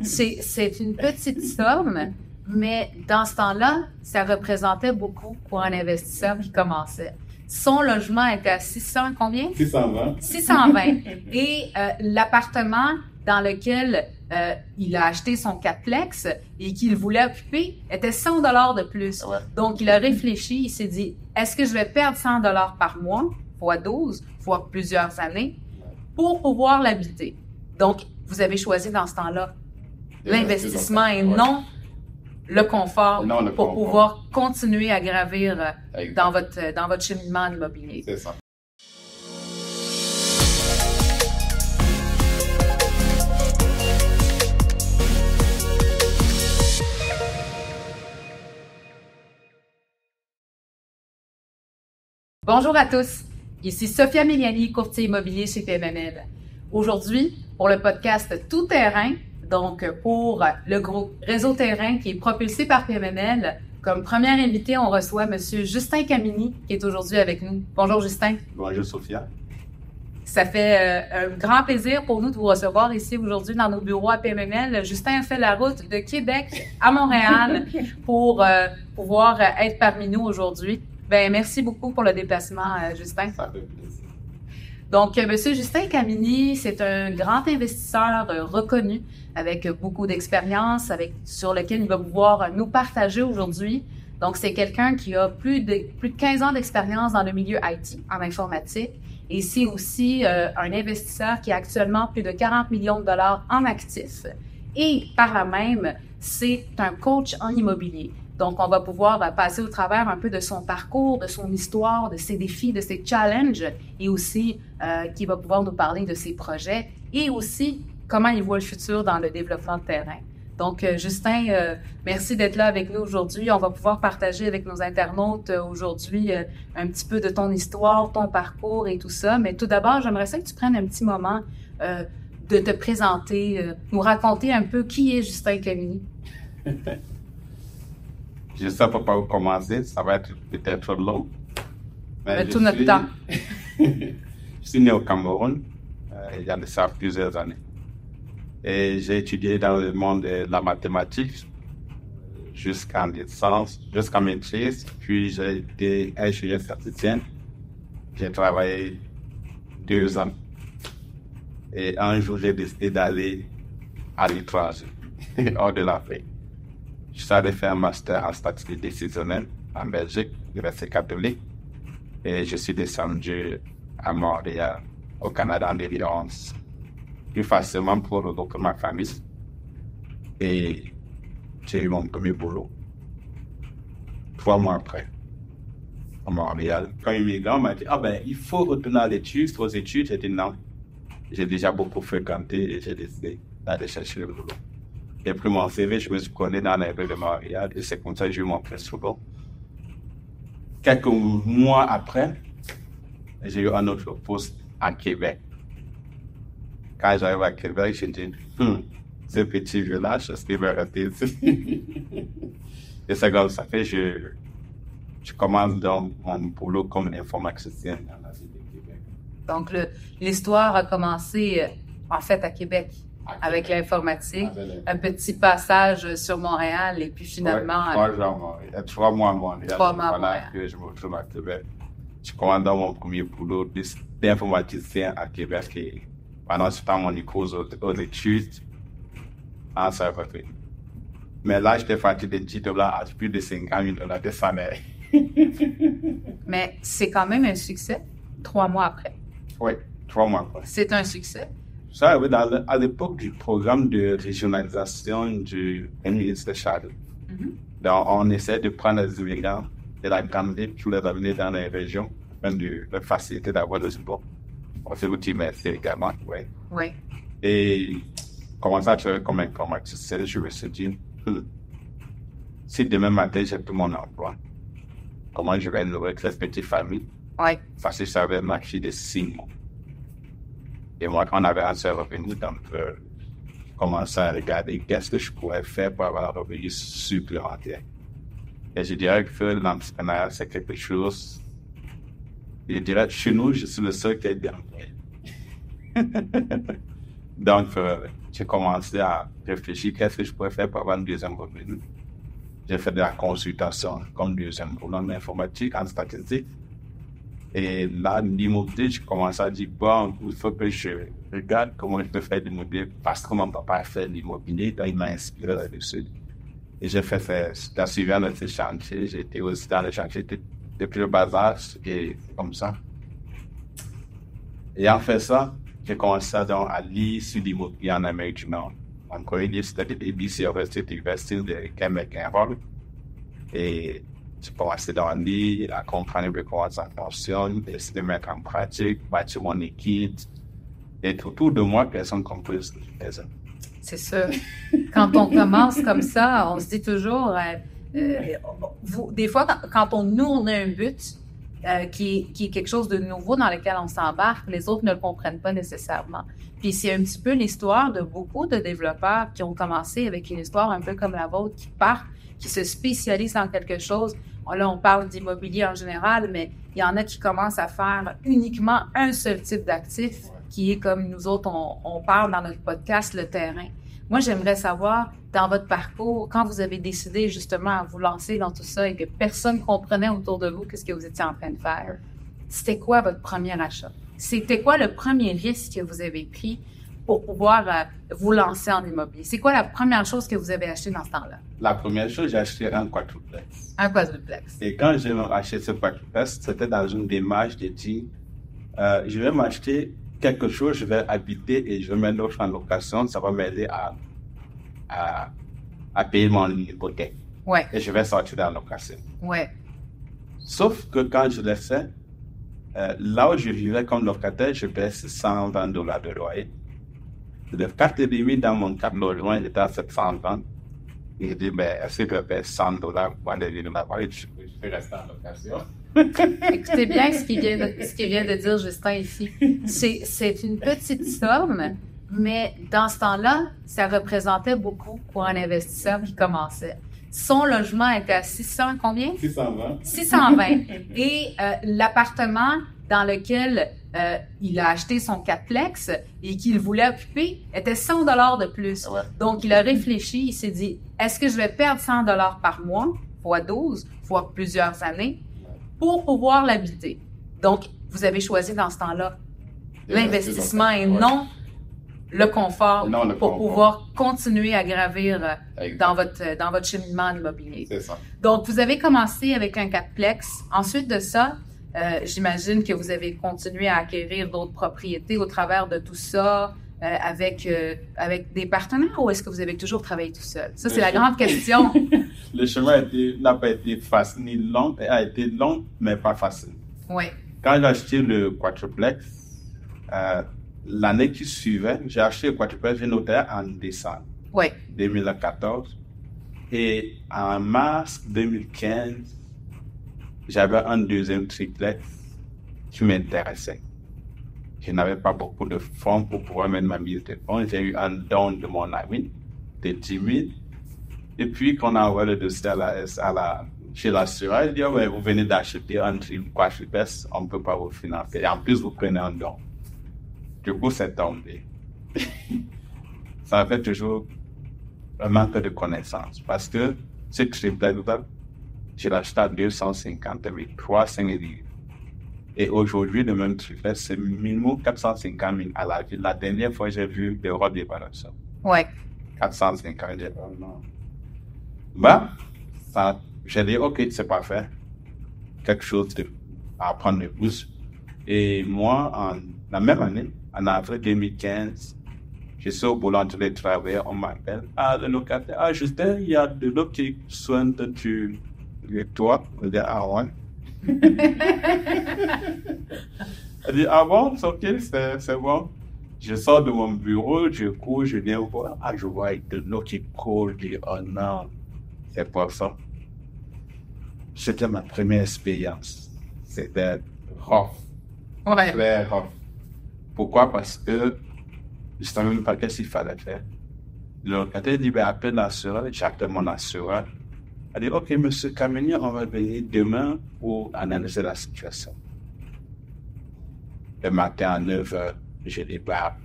C'est une petite somme, mais dans ce temps-là, ça représentait beaucoup pour un investisseur qui commençait. Son logement était à 600 combien? 620. 620. Et l'appartement dans lequel il a acheté son quatreplex et qu'il voulait occuper était 100 $ de plus. Ouais. Donc, il a réfléchi, il s'est dit, est-ce que je vais perdre 100 $ par mois, fois 12, fois plusieurs années, pour pouvoir l'habiter? Donc, vous avez choisi dans ce temps-là l'investissement et non le confort pour pouvoir continuer à gravir dans votre cheminement immobilier. C'est ça. Bonjour à tous, ici Sophia Miliani, courtier immobilier chez PMML. Aujourd'hui, pour le podcast Tout Terrain, donc pour le groupe Réseau Terrain qui est propulsé par PMML, comme premier invité, on reçoit M. Justin Camini qui est aujourd'hui avec nous. Bonjour Justin. Bonjour Sophia. Ça fait un grand plaisir pour nous de vous recevoir ici aujourd'hui dans nos bureaux à PMML. Justin a fait la route de Québec à Montréal pour pouvoir être parmi nous aujourd'hui. Ben, merci beaucoup pour le déplacement, Justin. Ça fait plaisir. Donc, M. Justin Camini, c'est un grand investisseur reconnu avec beaucoup d'expérience, sur lequel il va pouvoir nous partager aujourd'hui. Donc, c'est quelqu'un qui a plus de 15 ans d'expérience dans le milieu IT, en informatique. Et c'est aussi un investisseur qui a actuellement plus de 40 millions de dollars en actifs. Et par là même, c'est un coach en immobilier. Donc, on va pouvoir passer au travers un peu de son parcours, de son histoire, de ses défis, de ses challenges et aussi qui va pouvoir nous parler de ses projets et aussi comment il voit le futur dans le développement de terrain. Donc, Justin, merci d'être là avec nous aujourd'hui. On va pouvoir partager avec nos internautes aujourd'hui un petit peu de ton histoire, ton parcours et tout ça. Mais tout d'abord, j'aimerais ça que tu prennes un petit moment de te présenter, nous raconter un peu qui est Justin Camini. Je ne sais pas par où commencer, ça va être peut-être long. Mais tout notre temps. Je suis né au Cameroun, il y a de ça plusieurs années. Et j'ai étudié dans le monde de la mathématique jusqu'en licence, jusqu'en maîtrise. Puis j'ai été ingénieur statisticien. J'ai travaillé 2 ans. Et un jour, j'ai décidé d'aller à l'étranger, hors de l'Afrique. Je suis allé faire un master en statistique décisionnelle en Belgique, l'Université catholique. Et je suis descendu à Montréal, au Canada, en évidence, plus facilement pour regrouper ma famille. Et j'ai eu mon premier boulot 3 mois après, à Montréal. Quand immigrant, on m'a dit, il faut retourner aux études. J'ai dit non. J'ai déjà beaucoup fréquenté et j'ai décidé d'aller chercher le boulot. J'ai pris mon CV, je me suis connu dans la rue de Montréal et c'est comme ça que j'ai eu mon premier boulot. Quelques mois après, j'ai eu un autre poste à Québec. Quand j'arrive à Québec, j'ai dit, ce petit village, est-ce qu'il va rester ici? Et c'est comme ça fait je commence dans mon boulot comme informaticien dans la ville de Québec. Donc, l'histoire a commencé, en fait, à Québec. Avec l'informatique, un petit passage sur Montréal et puis finalement... 3 mois à Montréal. 3 mois à Montréal. Que je me retrouve à Québec. Je commence dans mon premier boulot d'informaticien à Québec et pendant ce temps, mon école aux études en Salvador. Mais là, j'étais fatigué de $10 à plus de $50 000 de salaire. Mais c'est quand même un succès, 3 mois après. Oui, 3 mois après. C'est un succès. Ça, à l'époque du programme de régionalisation du ministre Charles. Donc, on essaie de prendre les immigrants de la grande ville pour les amener dans les régions, afin de leur faciliter d'avoir le support. On fait l'outil, mais c'est également, oui. Oui. Et commencer à travailler comme informaticien, je me suis dit, si demain matin j'ai plus mon emploi, comment je vais nourrir cette petite famille? Oui. Parce que ça avait marché de 6 mois. Et moi, quand on avait un seul revenu, donc, commencer à regarder qu'est-ce que je pourrais faire pour avoir un revenu supplémentaire. Et je dirais que l'entrepreneuriat, c'est quelque chose. Je dirais, chez nous, je suis le seul qui est bien. Donc, j'ai commencé à réfléchir qu'est-ce que je pourrais faire pour avoir une deuxième revenu. J'ai fait de la consultation comme deuxième revenu en informatique, en statistique. Et là, l'immobilier, j'ai commencé à dire, bon, il faut que je regarde comment je peux faire de l'immobilier parce que mon papa fait de l'immobilier, donc il m'a inspiré là-dessus. Et j'ai j'étais suivi dans ces chantiers, j'étais aussi dans les chantiers depuis le bas âge, et comme ça. Et en fait ça, j'ai commencé donc à lire sur l'immobilier en Amérique du Nord. Encore une liste de ABC University de Québec et Roll. Et j'ai commencé donc à lire, à comprendre comment ça fonctionne, essayer de mettre en pratique, bâtir mon équipe. Et autour de moi, personne ne comprend ce que je faisais. C'est ça. Quand on commence comme ça, on se dit toujours, des fois, quand on a un but qui est quelque chose de nouveau dans lequel on s'embarque, les autres ne le comprennent pas nécessairement. Puis c'est un petit peu l'histoire de beaucoup de développeurs qui ont commencé avec une histoire un peu comme la vôtre, qui partent, qui se spécialisent dans quelque chose. Là, on parle d'immobilier en général, mais il y en a qui commencent à faire uniquement un seul type d'actif, qui est comme nous autres, on parle dans notre podcast, le terrain. Moi, j'aimerais savoir, dans votre parcours, quand vous avez décidé justement à vous lancer dans tout ça et que personne ne comprenait autour de vous qu'est-ce que vous étiez en train de faire, c'était quoi votre premier achat? C'était quoi le premier risque que vous avez pris pour pouvoir vous lancer en immobilier? C'est quoi la première chose que vous avez acheté dans ce temps-là? La première chose, j'ai acheté un quadruplex. Un quadruplex. Et quand j'ai acheté ce quadruplex, c'était dans une démarche de dire, je vais m'acheter quelque chose, je vais habiter et je vais mettre l'autre en location, ça va m'aider à payer mon hypothèque. Ouais. Et je vais sortir de la location. Ouais. Sauf que quand je l'ai fait, là où je vivais comme locataire, je payais $120 de loyer. Le 4,5 dans mon cadre logement, j'étais à 720. Et j'ai dit, est-ce que je paye $100 pour aller vivre là-bas? Je peux rester en location. Écoutez bien ce qu'il vient de dire Justin ici. C'est une petite somme, mais dans ce temps-là, ça représentait beaucoup pour un investisseur qui commençait. Son logement était à 600 combien? 620. 620. Et l'appartement dans lequel il a acheté son quadruplex et qu'il voulait occuper était $100 de plus. Ouais. Donc, il a réfléchi, il s'est dit, est-ce que je vais perdre $100 par mois, fois 12, fois plusieurs années, pour pouvoir l'habiter? Donc, vous avez choisi dans ce temps-là l'investissement et non le confort pour pouvoir continuer à gravir dans votre cheminement en immobilier. C'est ça. Donc, vous avez commencé avec un quadruplex. Ensuite de ça, j'imagine que vous avez continué à acquérir d'autres propriétés au travers de tout ça avec des partenaires ou est-ce que vous avez toujours travaillé tout seul? Ça, c'est la grande question. Le chemin n'a pas été facile ni long, a été long, mais pas facile. Oui. Quand j'ai acheté le quadruplex, l'année qui suivait, j'ai acheté le quadruplex, j'ai noté en décembre 2014. Et en mars 2015, j'avais un deuxième triplex qui m'intéressait. Je n'avais pas beaucoup de fonds pour pouvoir mettre ma mise de fonds. J'ai eu un don de mon ami de 10 000. Et puis, quand on a envoyé le dossier chez l'assureur, il dit, ouais, vous venez d'acheter un quadruplex, on ne peut pas vous financer. Et en plus, vous prenez un don. Du coup, c'est tombé. Ça fait toujours un manque de connaissances. Parce que ce triplex, je l'ai acheté à 250 000, 300 000. Et aujourd'hui, le même triplex, c'est minimum 450 000 à la ville. La dernière fois, j'ai vu des robes d'évaluation. Ouais. 450 000. J'ai dit, OK, c'est parfait. Quelque chose à prendre le plus. Et moi, la même année, en avril 2015, je suis au boulot en train de travailler, on m'appelle. Ah, le locataire, Justin, il y a de l'eau qui soigne avec toi. Je dis, ah ouais. Elle dit, ah bon, c'est OK, c'est bon. Je sors de mon bureau, je cours, je viens voir. Ah, je vois de l'eau qui coule. Je dis, oh non, c'est pas ça. C'était ma première expérience. C'était rough. Ouais. Très rough. Pourquoi? Parce que je ne savais même pas qu'est-ce qu'il fallait faire. Le locataire dit, appelle l'assureur. J'appelle mon assureur. Elle dit, OK, monsieur Kameni, on va venir demain pour analyser la situation. Le matin à 9h, je débarque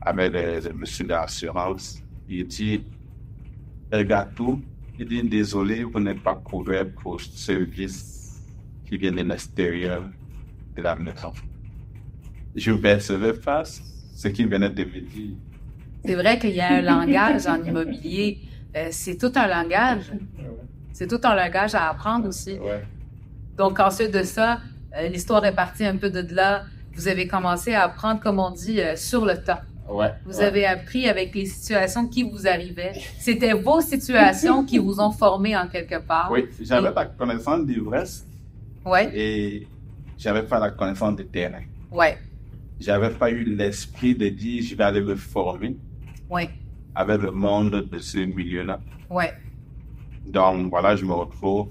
avec le monsieur de l'assurance. Il dit, regarde tout. Il dit, désolé, vous n'êtes pas couvert pour service qui vient de l'extérieur de la maison. Je percevais pas ce qu'il venait de me dire. C'est vrai qu'il y a un langage en immobilier. C'est tout un langage. C'est tout un langage à apprendre aussi. Ouais. Donc, ensuite de ça, l'histoire est partie un peu de là. Vous avez commencé à apprendre, comme on dit, sur le tas. Ouais. Vous avez appris avec les situations qui vous arrivaient. C'était vos situations qui vous ont formé en quelque part. Oui, j'avais la connaissance d'ivresse Ouais, et j'avais pas la connaissance du terrain. ouais, J'avais pas eu l'esprit de dire je vais aller me former ouais, avec le monde de ce milieu-là. ouais. Donc voilà, je me retrouve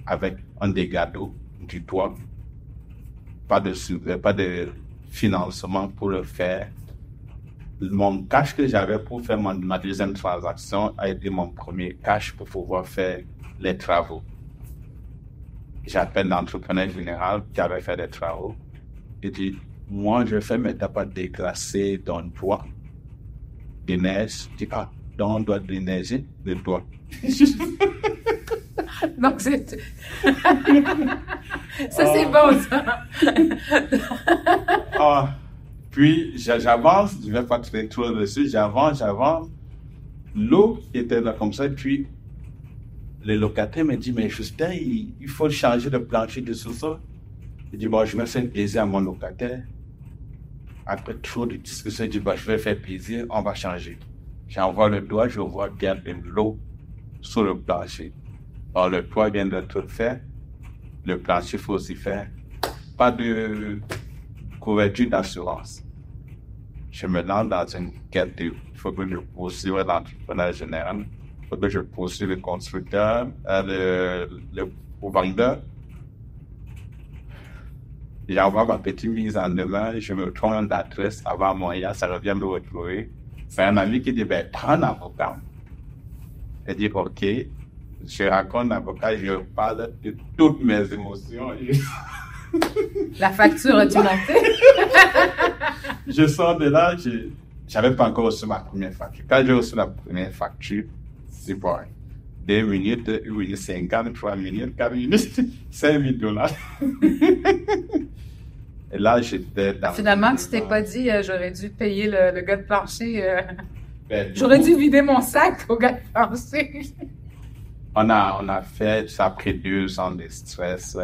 avec un dégât d'eau du toit. Pas de financement pour le faire. Mon cash que j'avais pour faire ma deuxième transaction a été mon premier cash pour pouvoir faire les travaux. J'appelle l'entrepreneur général qui avait fait des travaux. Il dit, moi, je fais mes tapas dégracés dans le toit. Des neiges. Je dis, donc on doit déneiger le toit. Donc, c'est... ça, c'est bon, ça. Puis, j'avance, je ne vais pas très trop dessus, j'avance. L'eau qui était là comme ça, puis le locataire me dit, mais Justin, il faut changer de plancher de sous-sol. Je dis, bon, je vais faire plaisir à mon locataire. Après trop de discussions, je dis, je vais faire plaisir, on va changer. J'envoie le doigt, je vois qu'il y a de l'eau sur le plancher. Alors, le toit vient d'être fait, le plancher, il faut aussi faire. Pas de couverture d'assurance. Je me lance dans une quête. Il faut que je poursuive l'entrepreneur général. Il faut que je poursuive le constructeur, le vendeur. J'envoie ma petite mise en demeure. Je me trompe d'adresse avant moyen. Ça revient me retrouver. C'est un ami qui dit, prends un avocat. Il dit, OK. Je raconte l'avocat, je parle de toutes mes émotions. La facture a-tu monté? Je sors de là, je n'avais pas encore reçu ma première facture. Quand j'ai reçu la première facture, c'est bon. 2 minutes, 1 minute 50, 3 minutes, 4 minutes, $5,000. Et là, j'étais dans... Finalement, tu t'es pas dit, j'aurais dû payer le gars de plancher. J'aurais dû vider mon sac au gars de plancher. On a fait, ça après 2 ans de stress,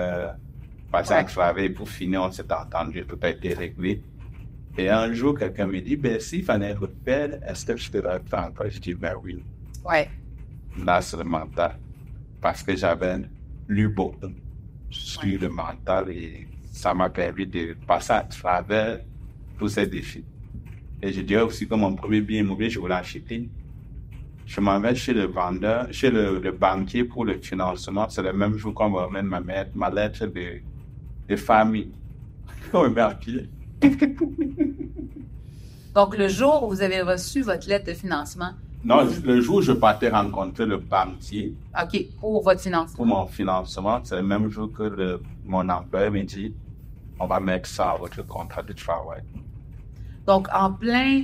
passer à travailler pour finir, on s'est entendu, tout a été réglé. Et un jour, quelqu'un me dit, s'il fallait refaire, est-ce que je te refais encore? Je dis, oui. Ouais. Là, c'est le mental. Parce que j'avais lu beaucoup sur le mental et ça m'a permis de passer à travers tous ces défis. Et je dirais aussi que mon premier bien immobilier, je voulais acheter. Je m'en vais chez le vendeur, chez le banquier pour le financement. C'est le même jour qu'on me ramène ma lettre de famille. On me met à pied. Donc, le jour où vous avez reçu votre lettre de financement. Non, le jour où je partais rencontrer le banquier. OK, pour votre financement. Pour mon financement, c'est le même jour que mon employeur me dit, on va mettre ça à votre contrat de travail. Donc, en plein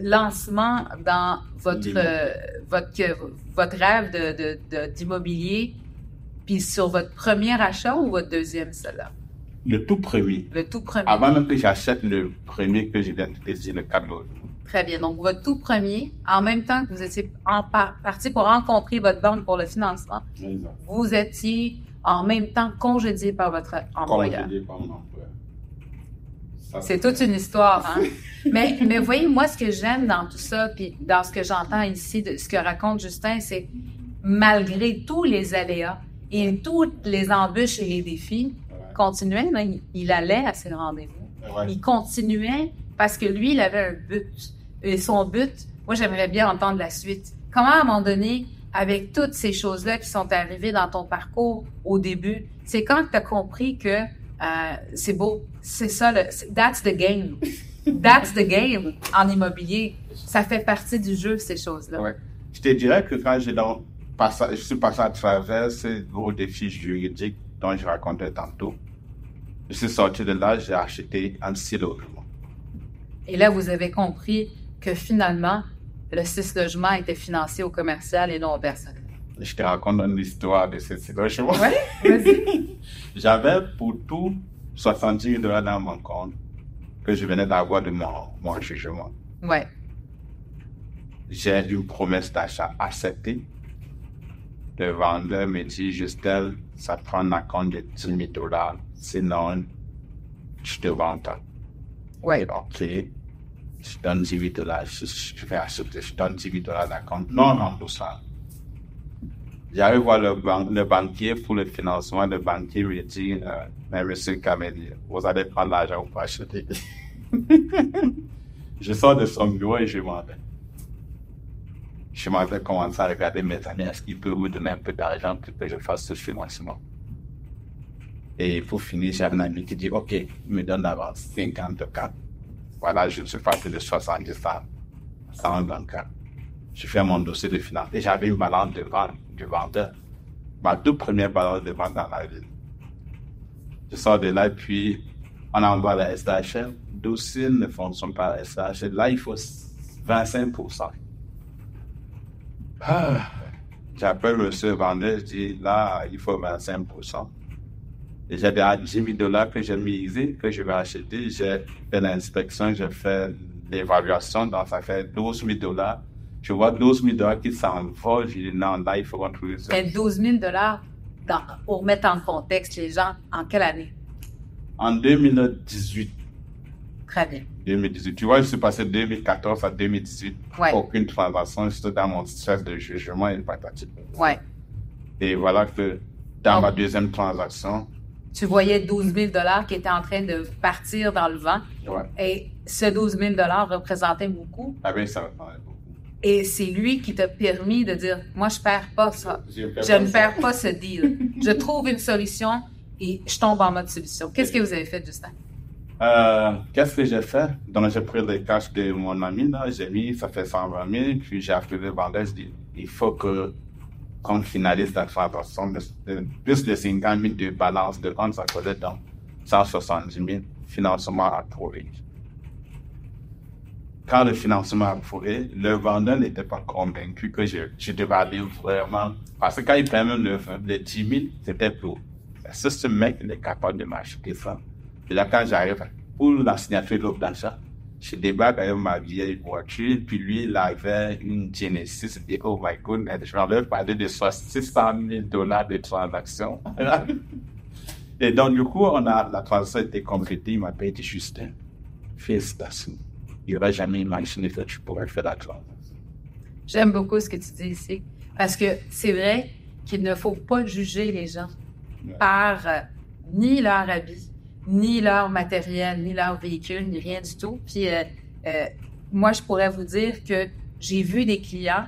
lancement dans votre rêve d'immobilier, puis sur votre premier achat ou votre deuxième, cela? Le tout premier. Le tout premier. Avant même que j'achète le premier que je viens de décider, le cadeau. Très bien. Donc, votre tout premier, en même temps que vous étiez parti pour rencontrer votre banque pour le financement, vous étiez en même temps congédié par votre employeur. Congédié par mon employeur. C'est toute une histoire, hein? mais voyez, moi, ce que j'aime dans tout ça, puis dans ce que j'entends ici, de ce que raconte Justin, c'est malgré tous les aléas et toutes les embûches et les défis, continuait, là, il allait à ses rendez-vous. Il continuait parce que lui, il avait un but. Et son but, moi, j'aimerais bien entendre la suite. Comment, à un moment donné, avec toutes ces choses-là qui sont arrivées dans ton parcours au début, c'est quand tu as compris que c'est beau, c'est ça, that's the game. That's the game en immobilier. Ça fait partie du jeu, ces choses-là. Ouais. Je te dirais que quand je suis passé à travers ces gros défis juridiques dont je racontais tantôt, je suis sorti de là, j'ai acheté un 6 logements. Et là, vous avez compris que finalement, le 6 logements était financé au commercial et non au personnel. Je te raconte une histoire de ce 6 logements. Oui, vas-y. J'avais pour tout 70 000 $ dans mon compte que je venais d'avoir de mon jugement. Oui. J'ai une promesse d'achat acceptée. Le vendeur me dit, Justin, ça prend un compte de 10 000 $. Sinon, je te vends pas. Oui. OK. Je donne 10 000 $. Je vais acheter, je donne 10 000 $ d'acompte. Non, tout ça. J'arrive voir le banquier pour le financement. Le banquier lui dit, mais monsieur Kameli, vous allez prendre l'argent pour acheter. Je sors de son bureau et je m'en vais. Je m'en vais commencer à regarder mes amis. Est-ce qu'ils peuvent me donner un peu d'argent pour que je fasse ce financement? Et pour finir, j'ai un ami qui dit, OK, il me donne d'avance 54. Voilà, je suis parti de 70 à 124. Je fais mon dossier de finance. Et j'avais une balance de vente du vendeur. Ma toute première balance de vente dans la ville. Je sors de là et puis on envoie la SHL. Le dossier ne fonctionne pas à la SHL. Là, il faut 25%. J'appelle monsieur vendeur, je dis là, il faut 25%. Et j'ai déjà 10 000 $ que j'ai misé, que je vais acheter. J'ai fait l'inspection, j'ai fait l'évaluation, donc ça fait 12 000 $. Je vois 12 000 $ qui s'envolent. Je dis non, là, il faut retrouver ça. Mais 12 000 $ pour mettre en contexte les gens, en quelle année? En 2018. Très bien. 2018. Tu vois, je suis passé de 2014 à 2018. Ouais. Aucune transaction. J'étais dans mon stress de jugement et patati. Ouais. Et voilà que dans ma deuxième transaction. Tu voyais 12 000 $ qui étaient en train de partir dans le vent. Ouais. Et ce 12 000 $ représentait beaucoup. Ah bien, ça représentait beaucoup. Et c'est lui qui t'a permis de dire, moi, je perds pas ça. Je ne perds pas ce deal. Je trouve une solution et je tombe en mode solution. Qu'est-ce que vous avez fait, Justin? Qu'est-ce que j'ai fait? Donc, j'ai pris les cash de mon ami, là. J'ai mis, ça fait 120 000. Puis, j'ai appelé le vendeur. Je dis, il faut qu'on finalise la transaction. Plus de 50 000 de balance de vente, ça collait dans 170 000. Financement approuvé. Quand le financement approuvé, le vendeur n'était pas convaincu que je devais aller vraiment. Parce que quand il paie même les 10 000, c'était pour. Ce mec, il est capable de m'acheter ça. Et là, quand j'arrive pour la signature de l'offre d'achat, je débarque avec ma vieille voiture, puis lui, il avait une Genesis. Il dit, oh my goodness, je vais leur parler de 600 000 $ de transaction. Et donc, du coup, la transaction a été complétée. Il m'a payé Justin. Félicitations. Il n'aurait jamais imaginé que tu pourrais faire la transaction. J'aime beaucoup ce que tu dis ici. Parce que c'est vrai qu'il ne faut pas juger les gens par ni leur habit, ni leur matériel, ni leur véhicule, ni rien du tout. Puis moi, je pourrais vous dire que j'ai vu des clients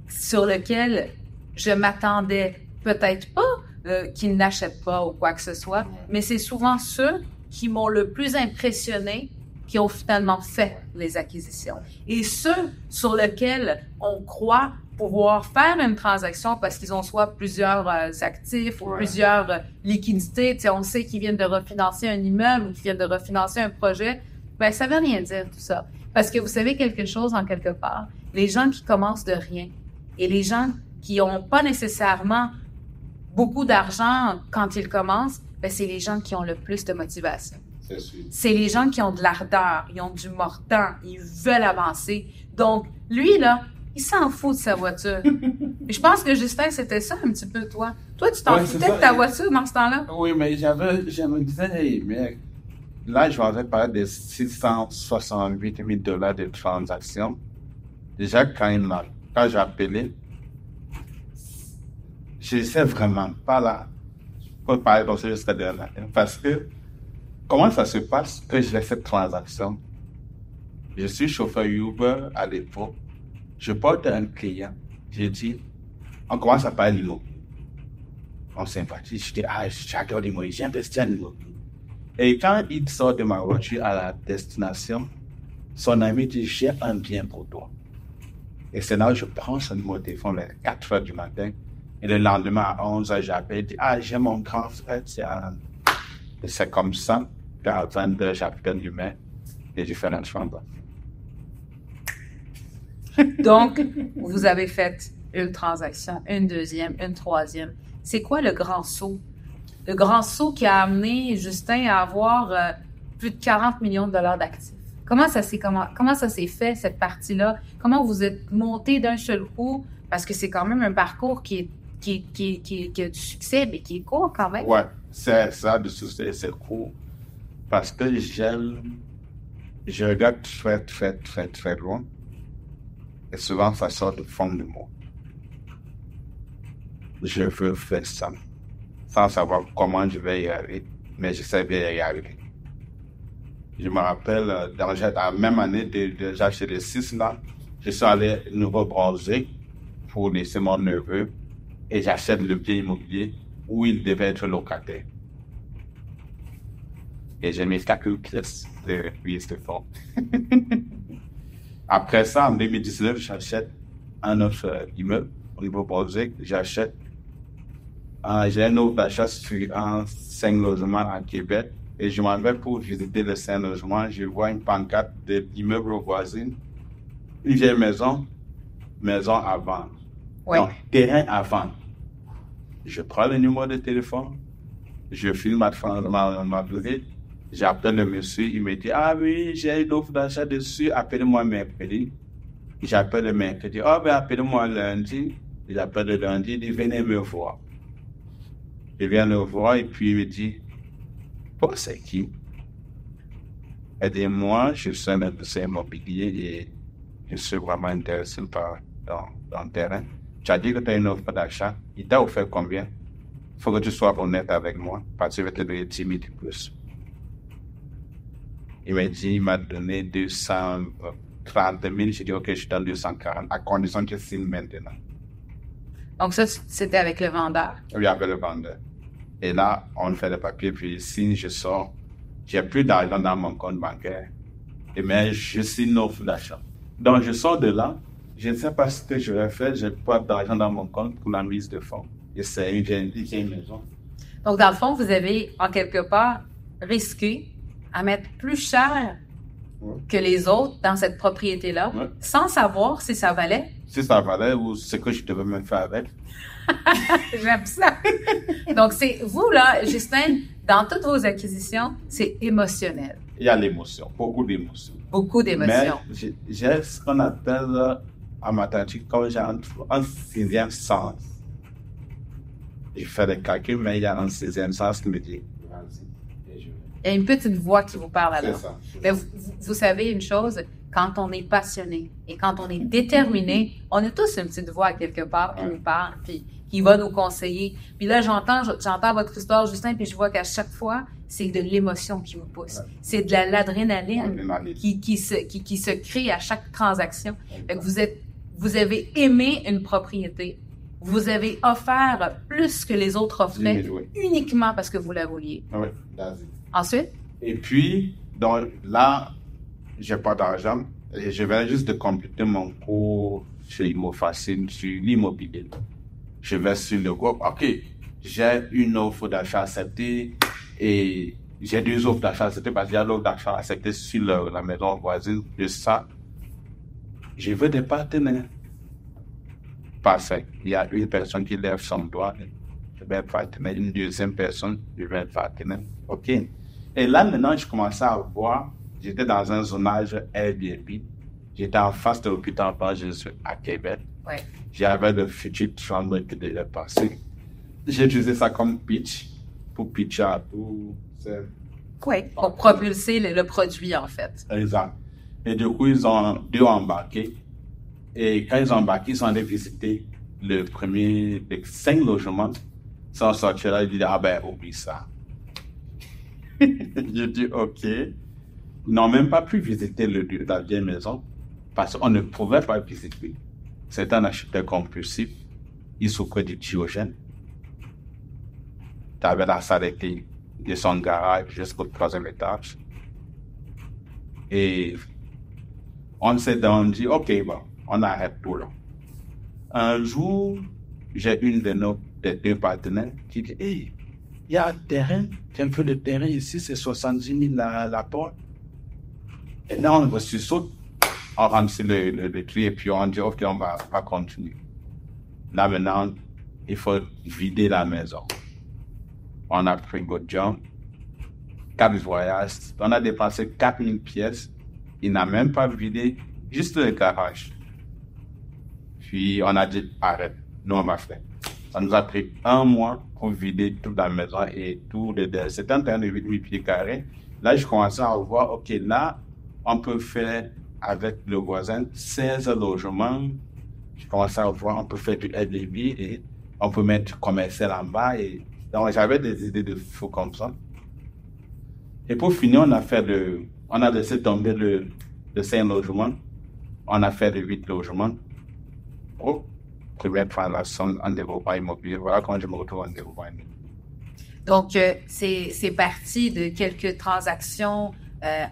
sur lesquels je m'attendais peut-être pas qu'ils n'achètent pas ou quoi que ce soit, mais c'est souvent ceux qui m'ont le plus impressionné qui ont finalement fait les acquisitions. Et ceux sur lesquels on croit pouvoir faire une transaction parce qu'ils ont soit plusieurs actifs ou plusieurs liquidités. Tu sais, on sait qu'ils viennent de refinancer un immeuble ou qu'ils viennent de refinancer un projet. Ben, ça veut rien dire tout ça. Parce que vous savez quelque chose en quelque part, les gens qui commencent de rien et les gens qui n'ont pas nécessairement beaucoup d'argent quand ils commencent, ben, c'est les gens qui ont le plus de motivation. C'est les gens qui ont de l'ardeur, ils ont du mordant, ils veulent avancer. Donc, lui, là, il s'en fout de sa voiture. Et je pense que Justin, c'était ça un petit peu, toi. Toi, tu t'en foutais de ta voiture dans ce temps-là? Oui, mais je me disais, hey, mais là, je vais parler de 668 000 $ de transactions. Déjà, quand j'ai appelé, je ne sais vraiment pas là, pour parler de ça jusqu'à demain matin. Parce que, comment ça se passe que je fais cette transaction? Je suis chauffeur Uber à l'époque. Je porte un client. J'ai dit, on commence à parler l'immobilier. On sympathise. Je dis, j'adore l'immobilier, j'ai investi en immobilier. Et quand il sort de ma voiture à la destination, son ami dit, j'ai un bien pour toi. Et c'est là où je prends son numéro de téléphone vers 4 heures du matin. Et le lendemain à 11 heures, j'appelle, je dis, j'ai mon grand frère, c'est comme ça. Puis à 22 heures, j'appelle l'humain. les différentes chambres. Donc, vous avez fait une transaction, une deuxième, une troisième. C'est quoi le grand saut? Le grand saut qui a amené Justin à avoir plus de 40 millions de dollars d'actifs. Comment ça s'est fait, cette partie-là? Comment vous êtes monté d'un seul coup? Parce que c'est quand même un parcours qui a du succès, mais qui est court quand même. Ouais, ça a du succès, c'est court. Parce que je regarde très loin. Et souvent, ça sort du fond de moi. Je veux faire ça. Sans savoir comment je vais y arriver, mais je sais bien y arriver. Je me rappelle, dans la même année, déjà chez les 6 là, je suis allé au Nouveau-Brunswick pour laisser mon neveu et j'achète le bien immobilier où il devait être locataire. Et j'ai mis quelques pièces de pièces de fonds. Après ça, en 2019, j'achète un autre immeuble au Nouveau-Brunswick. J'ai un autre achat sur un 5 logements à Québec. Et je m'en vais pour visiter le 5 logements. Je vois une pancarte de l'immeuble voisin. Une vieille maison à vendre. Oui. Donc, terrain à vendre. Je prends le numéro de téléphone. Je filme ma visite. J'appelle le monsieur. Il me dit, ah oui, j'ai une offre d'achat dessus. Appelez-moi mercredi. J'appelle le mercredi. Oh, ben, appelez-moi lundi. J'appelle le lundi. Il dit, venez me voir. Je viens le voir et puis il me dit, oh, c'est qui? Aidez-moi, je suis un investisseur immobilier et je suis vraiment intéressé dans le terrain. Tu as dit que tu as une offre d'achat. Il t'a offert combien? Il faut que tu sois honnête avec moi parce que je vais te donner 10 000 de plus. Il m'a donné 230 000. J'ai dit, OK, je donne 240 à condition que je signe maintenant. Donc ça, c'était avec le vendeur? Oui, avec le vendeur. Et là, on fait le papier, puis il signe, je sors. J'ai plus d'argent dans mon compte bancaire. Mais je signe une offre d'achat. Donc, je sors de là. Je ne sais pas ce que je vais faire. Je n'ai pas d'argent dans mon compte pour la mise de fonds. Et c'est une maison. Donc, dans le fond, vous avez, en quelque part, risqué à mettre plus cher que les autres dans cette propriété-là, sans savoir si ça valait. Si ça valait ou ce que je devais me faire avec. J'aime ça. Donc, c'est vous, là, Justin, dans toutes vos acquisitions, c'est émotionnel. Il y a l'émotion, beaucoup d'émotions. Beaucoup d'émotions. Mais j'ai ce qu'on appelle en mathématiques, comme j'ai un sixième sens. Je fais des calculs, mais il y a un sixième sens qui me dit, vas-y. Il y a une petite voix qui vous parle alors. C'est ça. Mais vous savez une chose, quand on est passionné et quand on est déterminé, on a tous une petite voix quelque part qui nous parle, puis qui va nous conseiller. Puis là, j'entends votre histoire, Justin, puis je vois qu'à chaque fois, c'est de l'émotion qui vous pousse. C'est de l'adrénaline qui se crée à chaque transaction. Fait que vous avez aimé une propriété. Vous avez offert plus que les autres offraient uniquement parce que vous la vouliez. Oui, vas-y. Ensuite? Et puis, donc, là, j'ai pas d'argent. Et je viens juste de compléter mon cours chez ImmoFacile sur l'immobilier. Je vais sur le groupe. OK, j'ai une offre d'achat acceptée et j'ai 2 offres d'achat acceptées parce qu'il y a l'offre d'achat acceptée sur la maison voisine. De ça, je veux des partenaires. Parfait. Il y a une personne qui lève son doigt. Je vais être partenaire. Une deuxième personne, je vais être partenaire. OK. Et là, maintenant, je commençais à voir. J'étais dans un zonage Airbnb. J'étais en face de l'hôpital Jésus à Québec. Ouais. J'avais le futur chambre qui devait passer. J'ai utilisé ça comme pitch, pour pitcher à tout. Oui, pour propulser le produit, en fait. Exact. Et du coup, ils ont 2 embarqué. Et quand ils ont embarqué, ils sont allés visiter le premier des 5 logements. Ils sont sortis là, ils disent, ah ben, oublie ça. J'ai dit, OK. Ils n'ont même pas pu visiter la vieille maison parce qu'on ne pouvait pas visiter. C'est un acheteur compulsif. Il souffrait du diogène. Tu avais la salle de son garage jusqu'au 3e étage. Et on s'est dit, OK, bon, on arrête tout là. Un jour, j'ai une des 2 partenaires qui dit, hey, il y a un terrain, tu as un peu de terrain ici, c'est 70 000 la porte. Et là, on se saute, on remplit le tri et puis on dit, OK, on va continuer. Là, maintenant, il faut vider la maison. On a pris Godjump, 4 voyages, on a dépensé 4000 pièces. Il n'a même pas vidé juste le garage. Puis on a dit, arrête, nous on va faire. Ça nous a pris 1 mois pour vider toute la maison et tout le délai. C'était un terrain de 8 pieds carrés. Là, je commençais à voir, OK, là, on peut faire avec le voisin 16 logements. Je commençais à voir, on peut faire du Airbnb et on peut mettre du commercial en bas. Et donc, j'avais des idées de fou comme ça. Et pour finir, on a laissé tomber le 5 logements. On a fait le 8 logements. Pour première transaction en développement immobilier. Voilà comment je me retrouve en développement immobilier. Donc, c'est parti de quelques transactions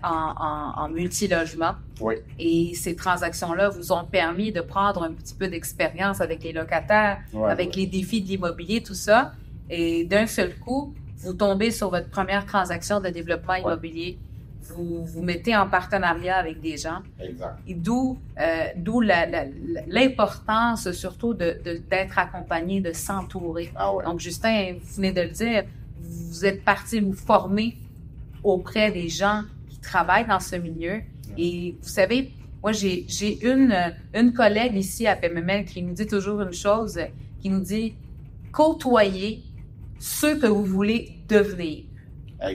en multilogement. Oui. Et ces transactions-là vous ont permis de prendre un petit peu d'expérience avec les locataires, avec les défis de l'immobilier, tout ça. Et d'un seul coup, vous tombez sur votre première transaction de développement immobilier. Vous vous mettez en partenariat avec des gens. Exact. Et d'où l'importance surtout d'être accompagné, de s'entourer. Ah ouais. Donc, Justin, vous venez de le dire, vous êtes parti vous former auprès des gens qui travaillent dans ce milieu. Et vous savez, moi, j'ai une collègue ici à PMML qui nous dit toujours une chose, qui nous dit « Côtoyez ceux que vous voulez devenir. »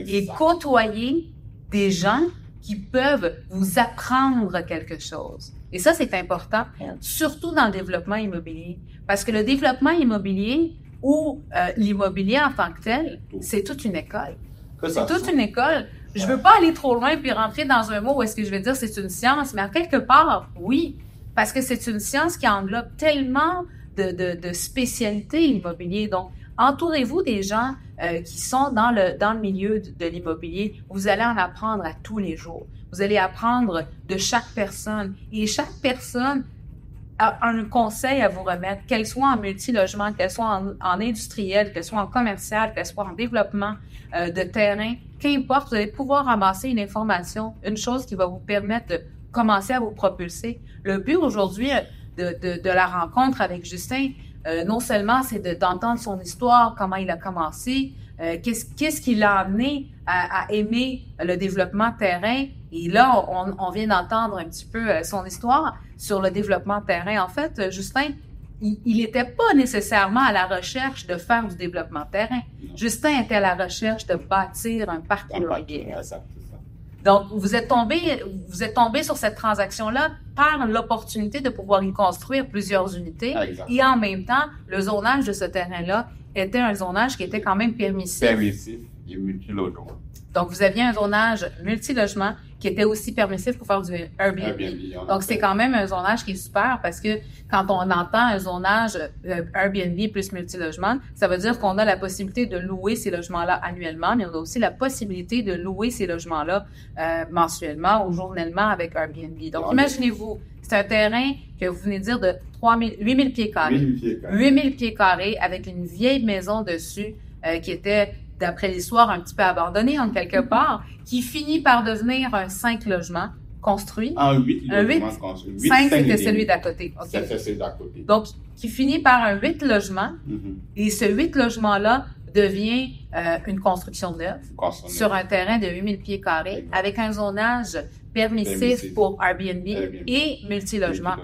Et côtoyez des gens qui peuvent vous apprendre quelque chose. Et ça, c'est important, surtout dans le développement immobilier. Parce que le développement immobilier ou l'immobilier en tant que tel, c'est toute une école. C'est toute une école. Je veux pas aller trop loin puis rentrer dans un mot où est-ce que je vais dire c'est une science, mais à quelque part, oui. Parce que c'est une science qui englobe tellement de spécialités immobilières. Donc, entourez-vous des gens qui sont dans le milieu de l'immobilier. Vous allez en apprendre à tous les jours. Vous allez apprendre de chaque personne. Et chaque personne a un conseil à vous remettre, qu'elle soit en multilogement, qu'elle soit en industriel, qu'elle soit en commercial, qu'elle soit en développement de terrain. Qu'importe, vous allez pouvoir ramasser une information, une chose qui va vous permettre de commencer à vous propulser. Le but aujourd'hui de la rencontre avec Justin, non seulement c'est d'entendre son histoire, comment il a commencé, qu'est-ce qui l'a amené à aimer le développement terrain. Et là, on vient d'entendre un petit peu son histoire sur le développement terrain. En fait, Justin, il n'était pas nécessairement à la recherche de faire du développement terrain. Justin était à la recherche de bâtir un parc immobilier. Donc, vous êtes tombé sur cette transaction-là par l'opportunité de pouvoir y construire plusieurs unités. Et en même temps, le zonage de ce terrain-là était un zonage qui était quand même permissif. Permissif et multilogement. Donc, vous aviez un zonage multilogement qui était aussi permissif pour faire du Airbnb. Donc, c'est quand même un zonage qui est super parce que quand on entend un zonage Airbnb plus multilogement, ça veut dire qu'on a la possibilité de louer ces logements-là annuellement, mais on a aussi la possibilité de louer ces logements-là mensuellement ou journellement avec Airbnb. Donc, imaginez-vous, c'est un terrain que vous venez de dire de 8000 pieds carrés. 8000 pieds carrés avec une vieille maison dessus qui était, d'après l'histoire, un petit peu abandonnée en quelque part, qui finit par devenir un 5 logements construit. Un 8 logements construit. 5, c'était celui d'à côté. Okay. C'est celui d'à côté. Donc, qui finit par un 8 logements. Et ce 8 logements-là devient une construction neuve sur un terrain de 8000 pieds carrés avec un zonage permissif pour Airbnb et multilogement.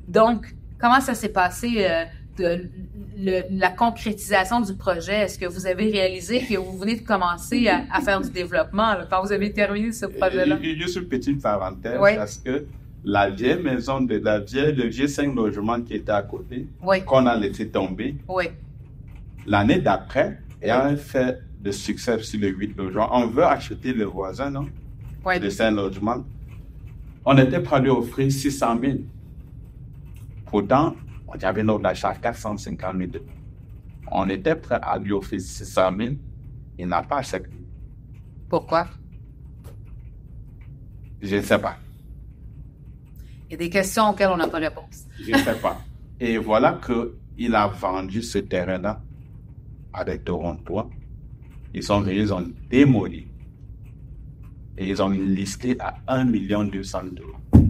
Donc, comment ça s'est passé la concrétisation du projet? Est-ce que vous avez réalisé que vous venez de commencer à faire du développement là, quand vous avez terminé ce projet-là? Juste une petite parenthèse, parce que la vieille maison, le vieux 5 logements qui était à côté, qu'on a laissé tomber, l'année d'après, ayant fait de succès sur le 8 logements, on veut acheter le voisin, non? De 5 logements. On était prêt à lui offrir 600 000. Pourtant, on avait notre achat 450 000. On était prêt à lui offrir 600 000. Il n'a pas accepté. Pourquoi? Je ne sais pas. Il y a des questions auxquelles on n'a pas de réponse. Je ne sais pas. Et voilà qu'il a vendu ce terrain-là à des Torontois. Ils sont venus, ils ont démoli. et ils ont listé à 1 200 000 $.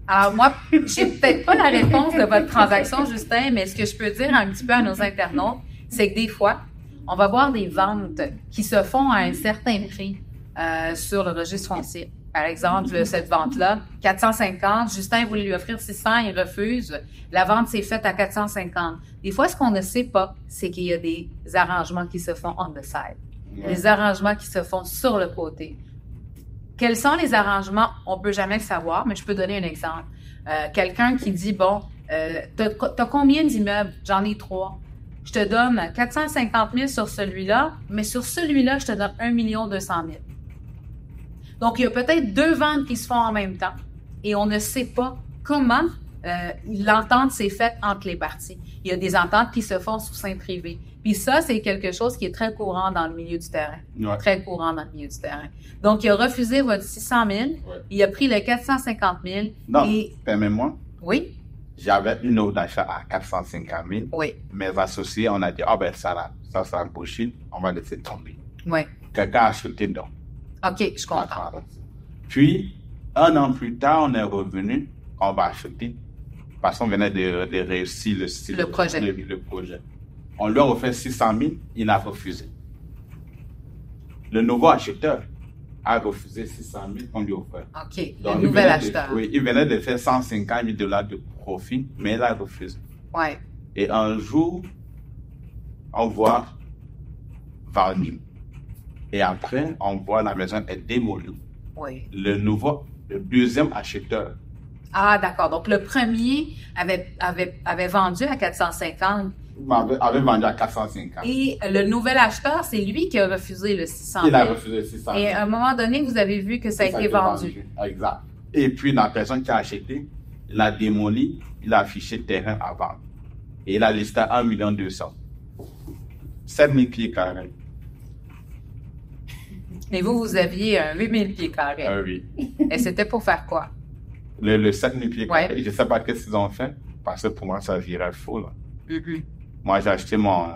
Alors moi, j'ai peut-être pas la réponse de votre transaction, Justin, mais ce que je peux dire un petit peu à nos internautes, c'est que des fois, on va voir des ventes qui se font à un certain prix sur le registre foncier. Par exemple, cette vente-là, 450, Justin voulait lui offrir 600, il refuse. La vente s'est faite à 450. Des fois, ce qu'on ne sait pas, c'est qu'il y a des arrangements qui se font on the side. Des arrangements qui se font sur le côté. Quels sont les arrangements? On peut jamais le savoir, mais je peux donner un exemple. Quelqu'un qui dit, bon, t'as combien d'immeubles? J'en ai 3. Je te donne 450 000 sur celui-là, mais sur celui-là, je te donne 1 200 000. Donc, il y a peut-être 2 ventes qui se font en même temps et on ne sait pas comment l'entente s'est faite entre les parties. Il y a des ententes qui se font sous seing privé. Puis ça, c'est quelque chose qui est très courant dans le milieu du terrain. Ouais. Très courant dans le milieu du terrain. Donc, il a refusé votre 600 000. Ouais. Il a pris le 450 000. Non, permets-moi. Oui. J'avais une offre d'achat à 450 000. Oui. Mes associés, on a dit, ça sera bullshit, on va laisser tomber. Oui. Quelqu'un a acheté donc. OK, je comprends. Puis, 1 an plus tard, on est revenu, on va acheter, parce qu'on venait de réussir le projet. Le projet. On lui a offert 600 000, il a refusé. Le nouveau acheteur a refusé 600 000 qu'on lui a offert. OK, donc, le nouvel acheteur. Oui, il venait de faire 150 000 $ de profit, mais il a refusé. Oui. Et un jour, on voit Valmy. Et après, on voit la maison est démolie. Oui. Le deuxième acheteur. Ah, d'accord. Donc, le premier avait vendu à 450. Avait vendu à 450. Et le nouvel acheteur, c'est lui qui a refusé le 600 000. Il a refusé le 600 000. Et à un moment donné, vous avez vu que ça a été vendu. Exact. Et puis, la personne qui a acheté, il a démoli, il a affiché terrain à vendre. Et il a listé à 1 200 000. 7 000 pieds carrés. Et vous aviez 8 000 pieds carrés. Oui. Et c'était pour faire quoi? Le 7 000 pieds carrés, je ne sais pas ce qu'ils ont fait, parce que pour moi, ça virait fou. Là. Mm-hmm. Moi, j'ai acheté mon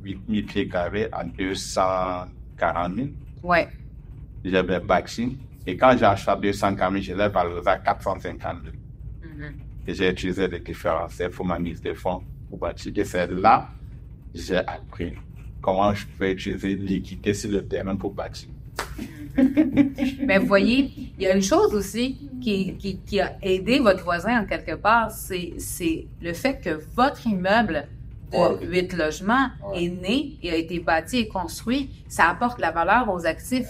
8 000 pieds carrés à 240 000. Oui. J'avais bâti. Et quand j'ai acheté à 240 000, je l'ai valorisé à 450 000. Mm-hmm. Et j'ai utilisé des différentiels pour ma mise de fonds pour bâtir. Et c'est là que j'ai appris comment je peux utiliser l'équité sur le terrain pour bâtir. Mais vous voyez, il y a une chose aussi qui a aidé votre voisin en quelque part, c'est le fait que votre immeuble de 8 logements est né et a été bâti et construit. Ça apporte la valeur aux actifs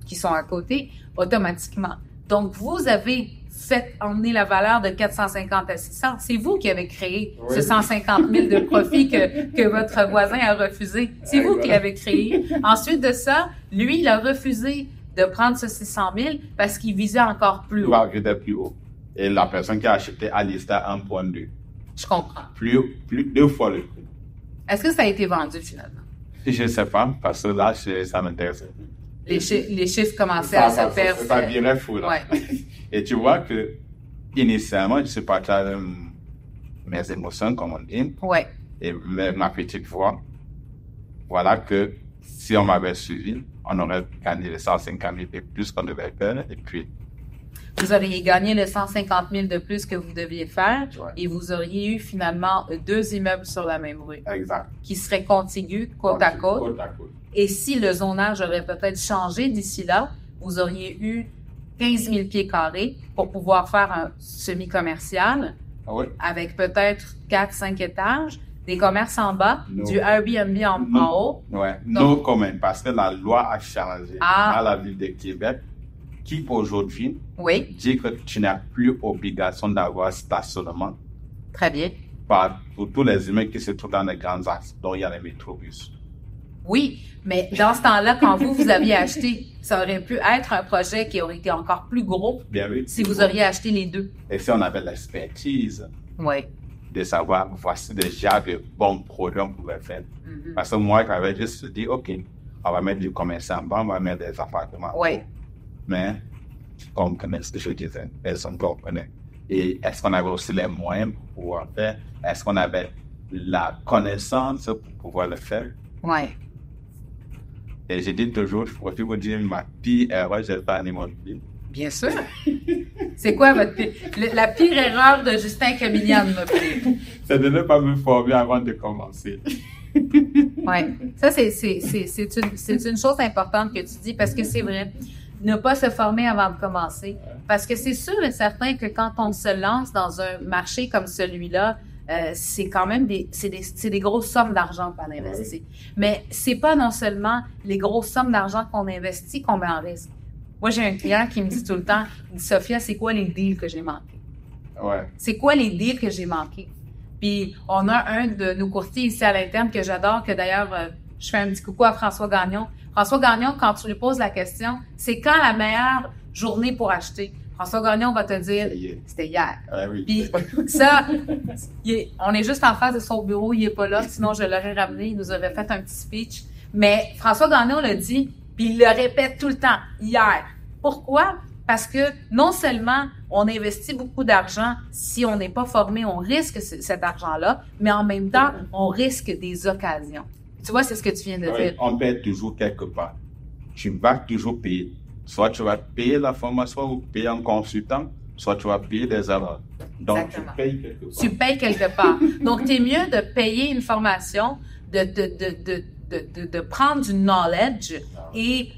qui sont à côté automatiquement. Donc, vous avez fait emmener la valeur de 450 à 600. C'est vous qui avez créé ce 150 000 de profit que votre voisin a refusé. C'est vous qui l'avez créé. Ensuite de ça, lui, il a refusé de prendre ce 600 000 parce qu'il visait encore plus haut. Il visait plus haut. Et la personne qui a acheté a listé à 1,2. Je comprends. Plus 2 fois le prix. Est-ce que ça a été vendu finalement? Je ne sais pas, parce que là, ça m'intéresse. Les chiffres commençaient à se faire. Ça virait fou, là. Ouais. Et tu vois que, initialement, je suis partage mes émotions, comme on dit. Ouais. Et ma petite voix. Voilà que, si on m'avait suivi, on aurait gagné les 150 000 de plus qu'on devait faire. Et puis, vous auriez gagné les 150 000 de plus que vous deviez faire. Ouais. Et vous auriez eu finalement 2 immeubles sur la même rue. Exact. Qui seraient contigus, côte à côte. Et si le zonage aurait peut-être changé d'ici là, vous auriez eu 15 000 pieds carrés pour pouvoir faire un semi-commercial avec peut-être 4-5 étages, des commerces en bas, du Airbnb en haut. Oui, non commun, parce que la loi a changé à la ville de Québec, qui aujourd'hui dit que tu n'as plus obligation d'avoir stationnement. Très bien. Pour tous les immeubles qui se trouvent dans les grands axes, dont il y a les métrobus. Oui, mais dans ce temps-là, quand vous aviez acheté, ça aurait pu être un projet qui aurait été encore plus gros si vous auriez acheté les 2. Et si on avait l'expertise de savoir, voici déjà de bons projets qu'on pouvait faire. Mm-hmm. Parce que moi, j'avais juste dit, OK, on va mettre du commerce en bas, on va mettre des appartements. Oui. Mais, comme ce que je disais, personne ne comprenait. Et est-ce qu'on avait aussi les moyens pour pouvoir faire? Est-ce qu'on avait la connaissance pour pouvoir le faire? Oui. Et je dis toujours, je pourrais vous dire ma pire erreur, j'ai fait en immobilier. Bien sûr. C'est quoi la pire erreur de Justin Camillier en immobilier? C'est de ne pas me former avant de commencer. Oui, ça c'est une chose importante que tu dis parce que c'est vrai. Ne pas se former avant de commencer. Parce que c'est sûr et certain que quand on se lance dans un marché comme celui-là, c'est quand même des grosses sommes d'argent qu'on investit. Mais c'est pas non seulement les grosses sommes d'argent qu'on investit qu'on met en risque. Moi, j'ai un client qui me dit tout le temps, il dit, Sophia, c'est quoi les deals que j'ai manqués? Ouais. C'est quoi les deals que j'ai manqués? Puis, on a un de nos courtiers ici à l'interne que j'adore, que d'ailleurs, je fais un petit coucou à François Gagnon. François Gagnon, quand tu lui poses la question, c'est quand la meilleure journée pour acheter? François Gagnon va te dire, c'était hier. Ah oui. Puis ça, on est juste en face de son bureau, il est pas là, sinon je l'aurais ramené, il nous aurait fait un petit speech. Mais François Gagnon l'a dit, puis il le répète tout le temps, hier. Pourquoi? Parce que non seulement on investit beaucoup d'argent, si on n'est pas formé, on risque cet argent-là, mais en même temps, on risque des occasions. Tu vois, c'est ce que tu viens de dire. On paie toujours quelque part. Tu vas toujours payer. Soit tu vas payer la formation ou payer un consultant, soit tu vas payer des erreurs. Donc, Exactement. tu payes quelque part. Tu payes quelque part. Donc, t'es mieux de payer une formation, de prendre du knowledge et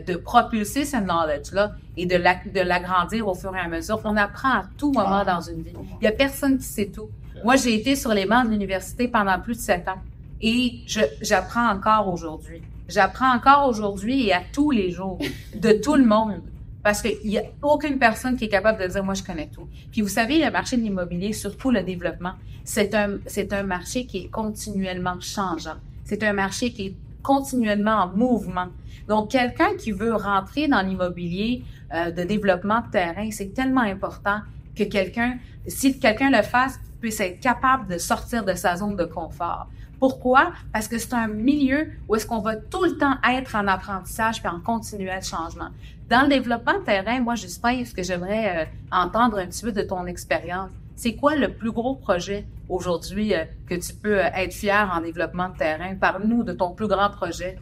de propulser ce knowledge-là et de l'agrandir au fur et à mesure. On apprend à tout moment dans une vie. Il y a personne qui sait tout. Moi, j'ai été sur les bancs de l'université pendant plus de 7 ans et j'apprends encore aujourd'hui. J'apprends encore aujourd'hui et à tous les jours de tout le monde. Parce qu'il n'y a aucune personne qui est capable de dire « moi, je connais tout ». Puis vous savez, le marché de l'immobilier, surtout le développement, c'est un marché qui est continuellement changeant. C'est un marché qui est continuellement en mouvement. Donc, quelqu'un qui veut rentrer dans l'immobilier de développement de terrain, c'est tellement important que si quelqu'un le fasse, puisse être capable de sortir de sa zone de confort. Pourquoi? Parce que c'est un milieu où est-ce qu'on va tout le temps être en apprentissage puis en continuel changement. Dans le développement de terrain, moi, Justin, ce que j'aimerais entendre un petit peu de ton expérience, c'est quoi le plus gros projet aujourd'hui que tu peux être fier en développement de terrain? Parle-nous de ton plus grand projet.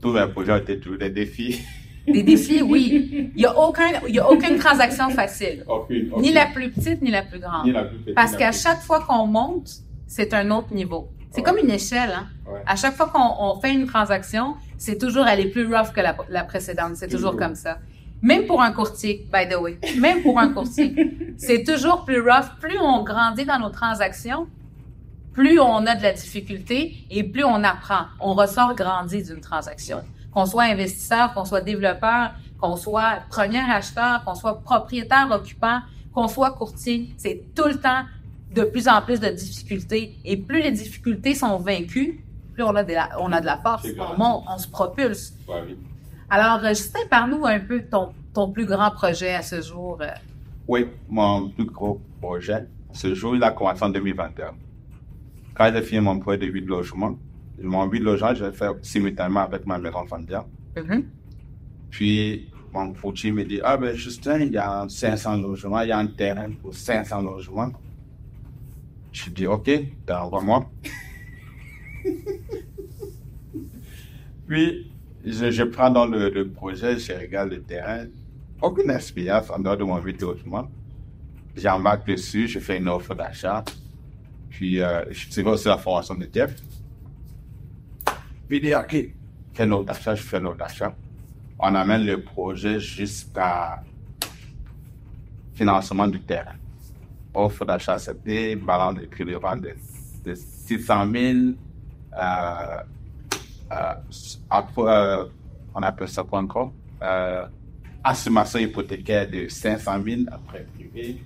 Tous mes projets ont été toujours des défis. Des défis, oui. Il y a aucune transaction facile. Aucune. Ni la plus petite, ni la plus grande. Ni la plus petite, parce qu'à chaque fois qu'on monte, c'est un autre niveau. C'est comme une échelle, hein. Ouais. À chaque fois qu'on fait une transaction, c'est toujours elle est plus rough que la précédente. C'est toujours comme ça. Même pour un courtier, by the way. Même pour un courtier. C'est toujours plus rough. Plus on grandit dans nos transactions, plus on a de la difficulté et plus on apprend. On ressort grandi d'une transaction. Qu'on soit investisseur, qu'on soit développeur, qu'on soit premier acheteur, qu'on soit propriétaire occupant, qu'on soit courtier, c'est tout le temps de plus en plus de difficultés. Et plus les difficultés sont vaincues, plus on a de la force, on monte, on se propulse. Ouais, oui. Alors, Justin, parle-nous un peu de ton plus grand projet à ce jour. Oui, mon plus gros projet, ce jour, il a commencé en 2021. Quand j'ai fini mon projet de 8 logements, mon 8 logements, je l'ai fait simultanément avec ma maison familiale. Mm-hmm. Puis, mon courtier me dit, ah ben Justin, il y a 500 logements, il y a un terrain pour 500 logements. Je dis, ok, envoie-moi. Puis, je prends dans le projet, je regarde le terrain, aucune expérience en dehors de mon 8 logements. J'embarque dessus, je fais une offre d'achat. Puis, je tire aussi la formation de Jeff. Puis, il dit, ok, fais une offre d'achat, je fais une offre d'achat. On amène le projet jusqu'à financement du terrain. Offre d'achat acceptée, balance de crédit de 600 000. On appelle ça quoi encore? Assuration hypothécaire de 500 000 après privé.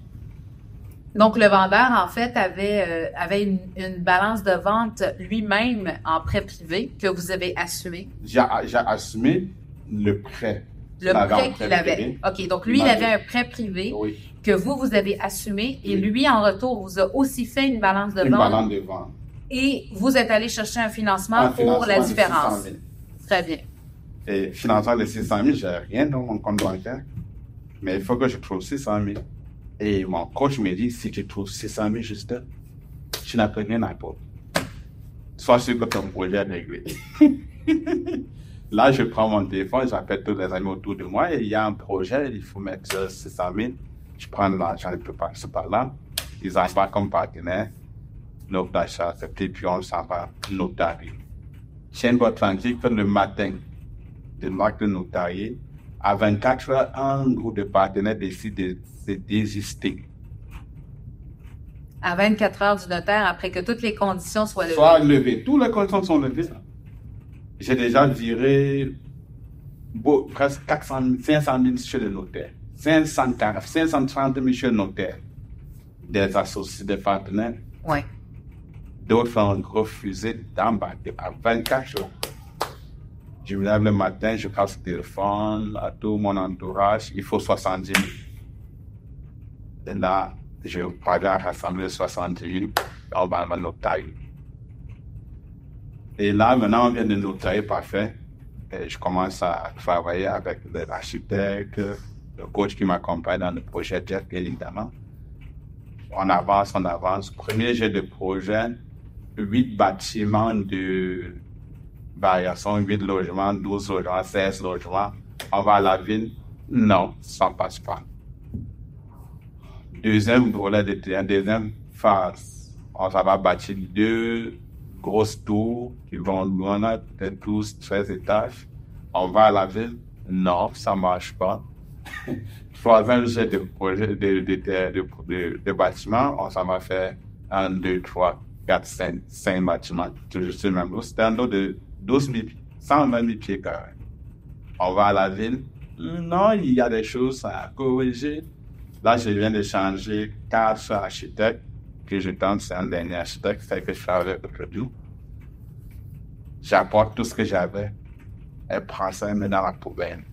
Donc, le vendeur, en fait, avait une balance de vente lui-même en prêt privé que vous avez assumé. J'ai assumé le prêt. Le prêt qu'il avait. OK, donc lui, il avait un prêt privé que vous avez assumé et lui, en retour, vous a aussi fait une balance de vente. Une balance de vente. Et vous êtes allé chercher un financement pour la différence. Très bien. Et financement de 600 000, je n'ai rien dans mon compte bancaire. Mais il faut que je trouve 600 000. Et mon coach me dit, si tu trouves 600 000 juste, tu n'as plus rien à apporter. sois sûr que ton projet est réglé. Là, je prends mon téléphone, j'appelle tous les amis autour de moi et il y a un projet, il faut mettre 600 000. Je prends l'argent, je peux passer par là. Ils n'arrivent pas comme partenaire. L'offre d'achat acceptée, puis on s'en va notarier. Tiens-toi tranquille que le matin de l'acte notarié, à 24 heures, un groupe de partenaires décide de se désister. À 24 heures du notaire, après que toutes les conditions soient levées. Soit levées. Toutes les conditions sont levées. J'ai déjà viré presque 500 000 chez le notaire. 530 000 chez le notaire. Des associés, des partenaires. Oui. D'autres ont refusé d'embarquer à 24 jours. Je me lève le matin, je passe le téléphone à tout mon entourage, il faut 70 000. Et là, je parviens à rassembler 70 000, on va me notarier. Et là, maintenant, on vient de notarier parfait. Et je commence à travailler avec l'architecte, le coach qui m'accompagne dans le projet, bien évidemment. On avance. Premier jet de projet, 8 bâtiments de variation, 8 logements, 12 logements, 16 logements. On va à la ville? Non, ça ne passe pas. Deuxième volet de terrain, deuxième phase. On va bâtir 2 grosses tours qui vont loin de 12, 13 étages. On va à la ville? Non, ça ne marche pas. Troisième jet de projet de bâtiments, on s'en va faire 1, 2, 3, 4, 5 bâtiments. Toujours sur le même lot. C'est un lot de 12 000, 120 000 pieds carrés. On va à la ville? Non, il y a des choses à corriger. Là, je viens de changer 4 architectes que je tente, c'est un dernier architecte, c'est que je travaille aujourd'hui. J'apporte tout ce que j'avais. Elle prend ça et met dans la poubelle.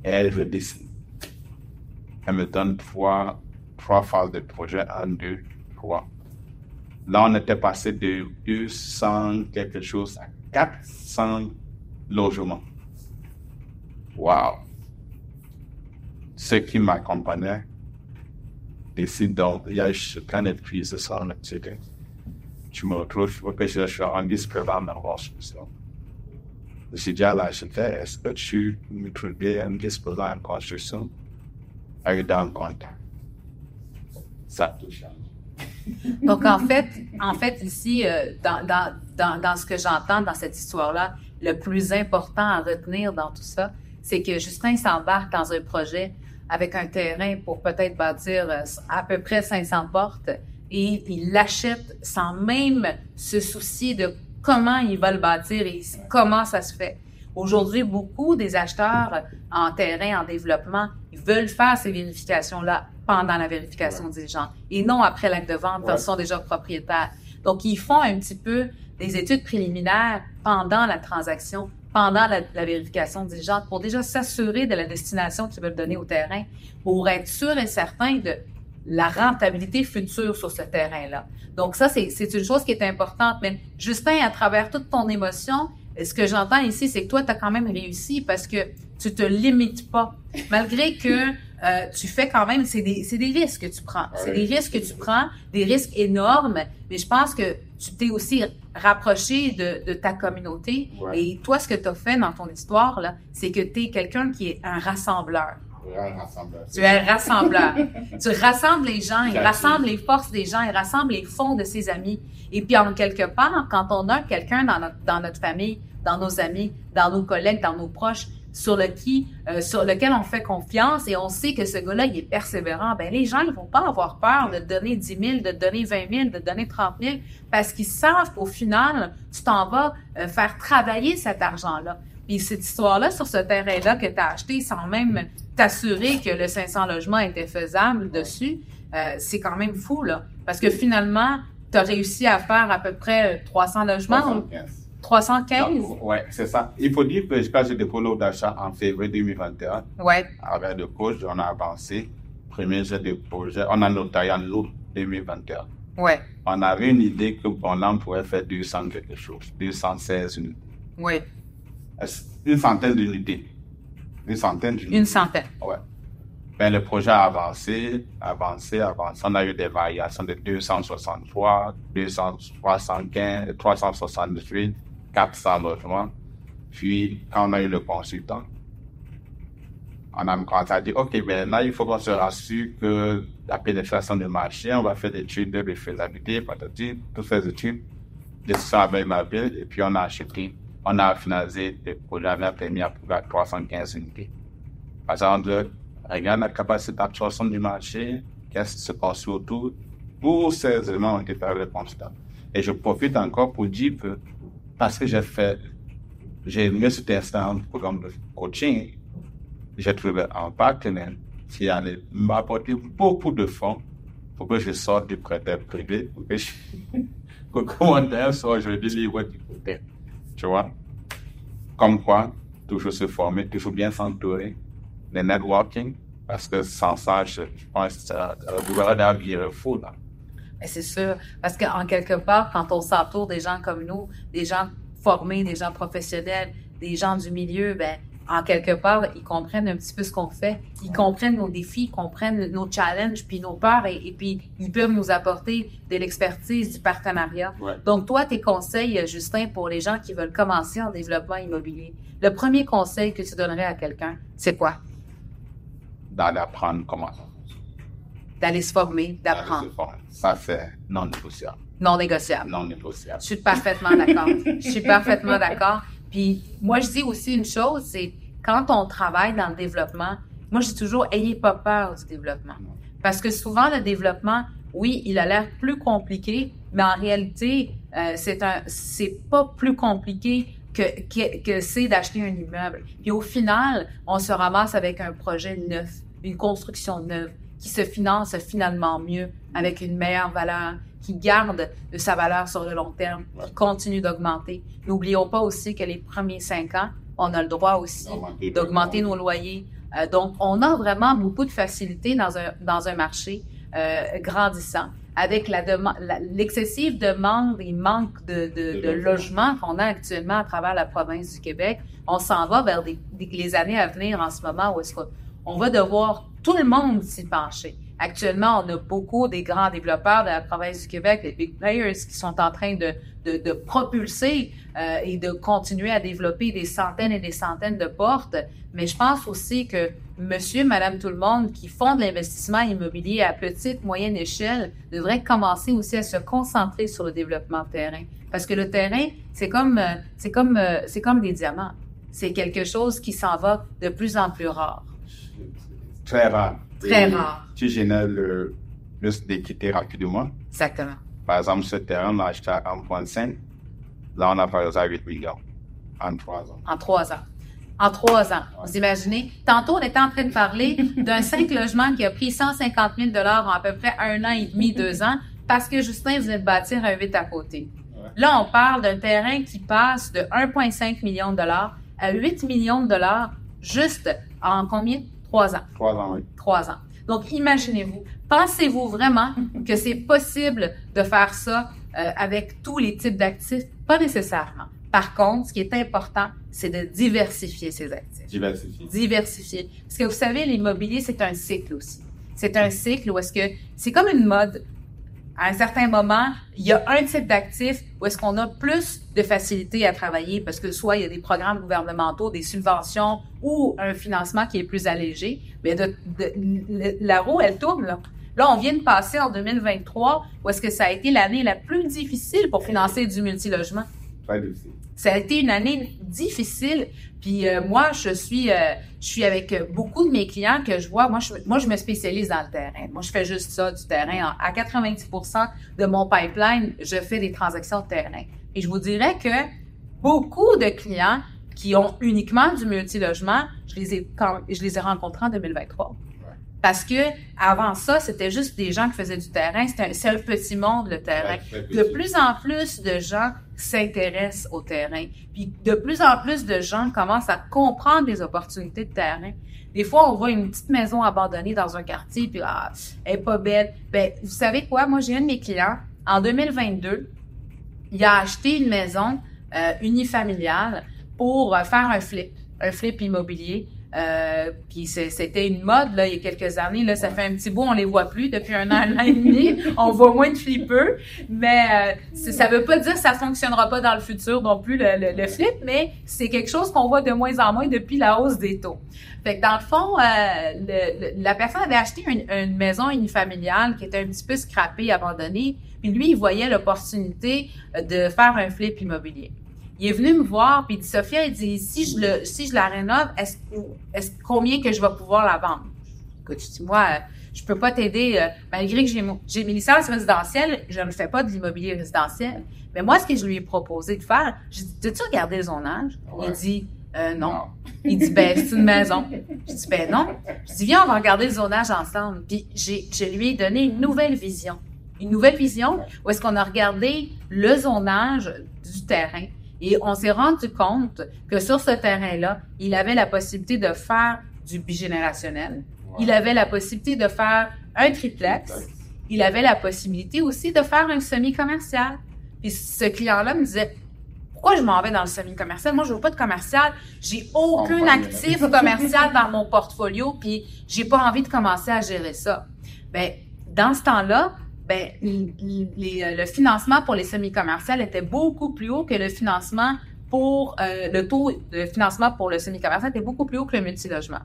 Et elle redessine. Elle me donne 3 phases de projet, 1, 2, 3. Là, on était passé de 200 quelque chose à 400 logements. Wow! Ceux qui m'accompagnaient décident donc, il y a plein de prises de ça, tu me retrouves, il faut que je sois en discrétant dans la construction. J'ai dit à l'architecte, est-ce que tu me trouves un disposant en construction? Elle est dans le compte. Ça touche. Donc, en fait, ici, dans ce que j'entends dans cette histoire-là, le plus important à retenir dans tout ça, c'est que Justin s'embarque dans un projet avec un terrain pour peut-être bâtir à peu près 500 portes et il l'achète sans même se soucier de comment il va le bâtir et comment ça se fait. Aujourd'hui, beaucoup des acheteurs en terrain, en développement, ils veulent faire ces vérifications-là pendant la vérification diligente et non après l'acte de vente quand ils sont déjà propriétaires. Donc, ils font un petit peu des études préliminaires pendant la transaction, pendant la vérification diligente pour déjà s'assurer de la destination qu'ils veulent donner au terrain pour être sûr et certain de la rentabilité future sur ce terrain-là. Donc ça, c'est une chose qui est importante. Mais Justin, à travers toute ton émotion, ce que j'entends ici, c'est que toi, tu as quand même réussi parce que tu te limites pas. Malgré que tu fais quand même, c'est des risques que tu prends. C'est des risques que tu prends, des risques énormes, mais je pense que tu t'es aussi rapproché de ta communauté. Ouais. Et toi, ce que tu as fait dans ton histoire, là, c'est que tu es quelqu'un qui est un rassembleur. Tu es un rassembleur. Tu rassembles les gens, il rassemble les forces des gens, il rassemble les fonds de ses amis. Et puis, en quelque part, quand on a quelqu'un dans notre famille, dans nos amis, dans nos collègues, dans nos proches, sur lequel on fait confiance et on sait que ce gars-là, il est persévérant, ben les gens, ils vont pas avoir peur de te donner 10 000, de te donner 20 000, de te donner 30 000, parce qu'ils savent qu'au final, tu t'en vas faire travailler cet argent-là. Puis cette histoire-là, sur ce terrain-là que tu as acheté sans même t'assurer que le 500 logements était faisable dessus, c'est quand même fou, là. Parce que finalement, tu as réussi à faire à peu près 300 logements. 315? Oui, c'est ça. Il faut dire que quand j'ai déposé l'ordre d'achat en février 2021, avec le coach, on a avancé. Premier jet de projet, on a notarié en août 2021. Ouais. On avait une idée que on pourrait faire 200 quelque chose, 216 unités. Oui. Une centaine d'unités. Une centaine d'unités. Une centaine. Ouais. Ben, le projet a avancé. On a eu des variations de 263, 275, 378, 400 logements. Puis, quand on a eu le consultant, on a commencé à dire, OK, ben là, il faut qu'on se rassure que la pénétration du marché, on va faire des études de faisabilité, toutes ces études, de ça avec ma ville, et puis on a acheté, on a finalisé le projet, on a permis à 315 unités. Par exemple, regarde la capacité d'absorption du marché, qu'est-ce qui se passe autour. Tous ces éléments ont été par le consultant. Et je profite encore pour dire que, parce que j'ai mis cet instant un programme de coaching, j'ai trouvé un partenaire qui allait m'apporter beaucoup de fonds pour que je sorte du prêteur privé, pour que le commentaire soit aujourd'hui libre du côté. Tu vois? Comme quoi, toujours se former, toujours bien s'entourer, le networking, parce que sans ça, je pense que ça va virer fou, là. Mais c'est sûr, parce qu'en quelque part, quand on s'entoure des gens comme nous, des gens formés, des gens professionnels, des gens du milieu, ben, en quelque part, ils comprennent un petit peu ce qu'on fait. Ils comprennent nos défis, ils comprennent nos challenges, puis nos peurs, et puis ils peuvent nous apporter de l'expertise, du partenariat. Ouais. Donc, toi, tes conseils, Justin, pour les gens qui veulent commencer en développement immobilier, le premier conseil que tu donnerais à quelqu'un, c'est quoi? D'aller apprendre comment. D'aller se former, d'apprendre. Ça, c'est non négociable. Non négociable. Non négociable. Je suis parfaitement d'accord. Je suis parfaitement d'accord. Puis moi, je dis aussi une chose, c'est quand on travaille dans le développement, moi, je dis toujours, ayez pas peur du développement. Parce que souvent, le développement, oui, il a l'air plus compliqué, mais en réalité, c'est pas plus compliqué que c'est d'acheter un immeuble. Puis au final, on se ramasse avec un projet neuf, une construction neuve, qui se finance finalement mieux, avec une meilleure valeur, qui garde sa valeur sur le long terme, qui continue d'augmenter. N'oublions pas aussi que les premiers 5 ans, on a le droit aussi d'augmenter nos loyers. Donc, on a vraiment beaucoup de facilité dans un marché grandissant. Avec l'excessive demande et manque de logements qu'on a actuellement à travers la province du Québec, on s'en va vers les années à venir en ce moment où est-ce qu'on va devoir tout le monde s'y pencher. Actuellement, on a beaucoup des grands développeurs de la province du Québec, les big players, qui sont en train de propulser et de continuer à développer des centaines et des centaines de portes. Mais je pense aussi que monsieur, madame, tout le monde qui font de l'investissement immobilier à petite, moyenne échelle devraient commencer aussi à se concentrer sur le développement de terrain. Parce que le terrain, c'est comme des diamants. C'est quelque chose qui s'en va de plus en plus rare. Très rare. Très rare. Tu génères le plus d'équité rapidement. Exactement. Par exemple, ce terrain, on l'a acheté à 1,5. Là, on a fait à 8 millions en 3 ans. En 3 ans. En 3 ans. Vous imaginez? Tantôt, on était en train de parler d'un 5 logements qui a pris 150 000 $ en à peu près 1 an et demi, 2 ans, parce que Justin venait de bâtir un 8 à côté. Ouais. Là, on parle d'un terrain qui passe de 1,5 million de dollars à 8 millions de dollars juste en combien? 3 ans. 3 ans, oui. 3 ans. Donc, imaginez-vous. Pensez-vous vraiment que c'est possible de faire ça avec tous les types d'actifs? Pas nécessairement. Par contre, ce qui est important, c'est de diversifier ses actifs. Diversifier. Parce que vous savez, l'immobilier, c'est un cycle aussi. C'est un cycle où est-ce que c'est comme une mode. À un certain moment, il y a un type d'actif où est-ce qu'on a plus de facilité à travailler parce que soit il y a des programmes gouvernementaux, des subventions ou un financement qui est plus allégé. Mais la roue, elle tourne, là. Là, on vient de passer en 2023 où est-ce que ça a été l'année la plus difficile pour financer du multilogement. Très difficile. Ça a été une année difficile. Puis moi, je suis avec beaucoup de mes clients que je vois. Moi, je me spécialise dans le terrain. Moi, je fais juste ça, du terrain. À 90% de mon pipeline, je fais des transactions de terrain. Et je vous dirais que beaucoup de clients qui ont uniquement du multilogement, je les ai rencontrés en 2023. Parce que avant ça, c'était juste des gens qui faisaient du terrain. C'est un petit monde, le terrain. De plus en plus de gens s'intéressent au terrain. Puis de plus en plus de gens commencent à comprendre les opportunités de terrain. Des fois, on voit une petite maison abandonnée dans un quartier, puis elle est pas belle. Ben, vous savez quoi? Moi, j'ai un de mes clients, en 2022, il a acheté une maison unifamiliale pour faire un flip immobilier. Puis c'était une mode, là, il y a quelques années. Là, ça fait un petit bout, on les voit plus depuis un an et demi. On voit moins de flippeux. Mais ça veut pas dire que ça fonctionnera pas dans le futur non plus, le flip, mais c'est quelque chose qu'on voit de moins en moins depuis la hausse des taux. Fait que dans le fond, la personne avait acheté une maison unifamiliale qui était un petit peu scrappée, abandonnée. Puis lui, il voyait l'opportunité de faire un flip immobilier. Il est venu me voir, puis il dit, Sophia, il dit, si je la rénove, est-ce combien que je vais pouvoir la vendre? Écoute, je dis, moi, je peux pas t'aider, malgré que j'ai mes licences résidentielles, je ne fais pas de l'immobilier résidentiel. Mais moi, ce que je lui ai proposé de faire, je dis, t'as-tu regardé le zonage? Ouais. Il dit, non. Il dit, c'est une maison. Je dis, non. Je dis, viens, on va regarder le zonage ensemble. Puis, je lui ai donné une nouvelle vision. Une nouvelle vision où est-ce qu'on a regardé le zonage du terrain. Et on s'est rendu compte que sur ce terrain-là, il avait la possibilité de faire du bigénérationnel. Wow. Il avait la possibilité de faire un triplex. Il avait la possibilité aussi de faire un semi-commercial. Puis ce client-là me disait, pourquoi je m'en vais dans le semi-commercial? Moi, je veux pas de commercial. J'ai aucun actif commercial dans mon portfolio, puis j'ai pas envie de commencer à gérer ça. Ben, dans ce temps-là, le financement pour les semi-commerciales était beaucoup plus haut que le financement pour le taux de financement pour le semi-commercial était beaucoup plus haut que le multilogement.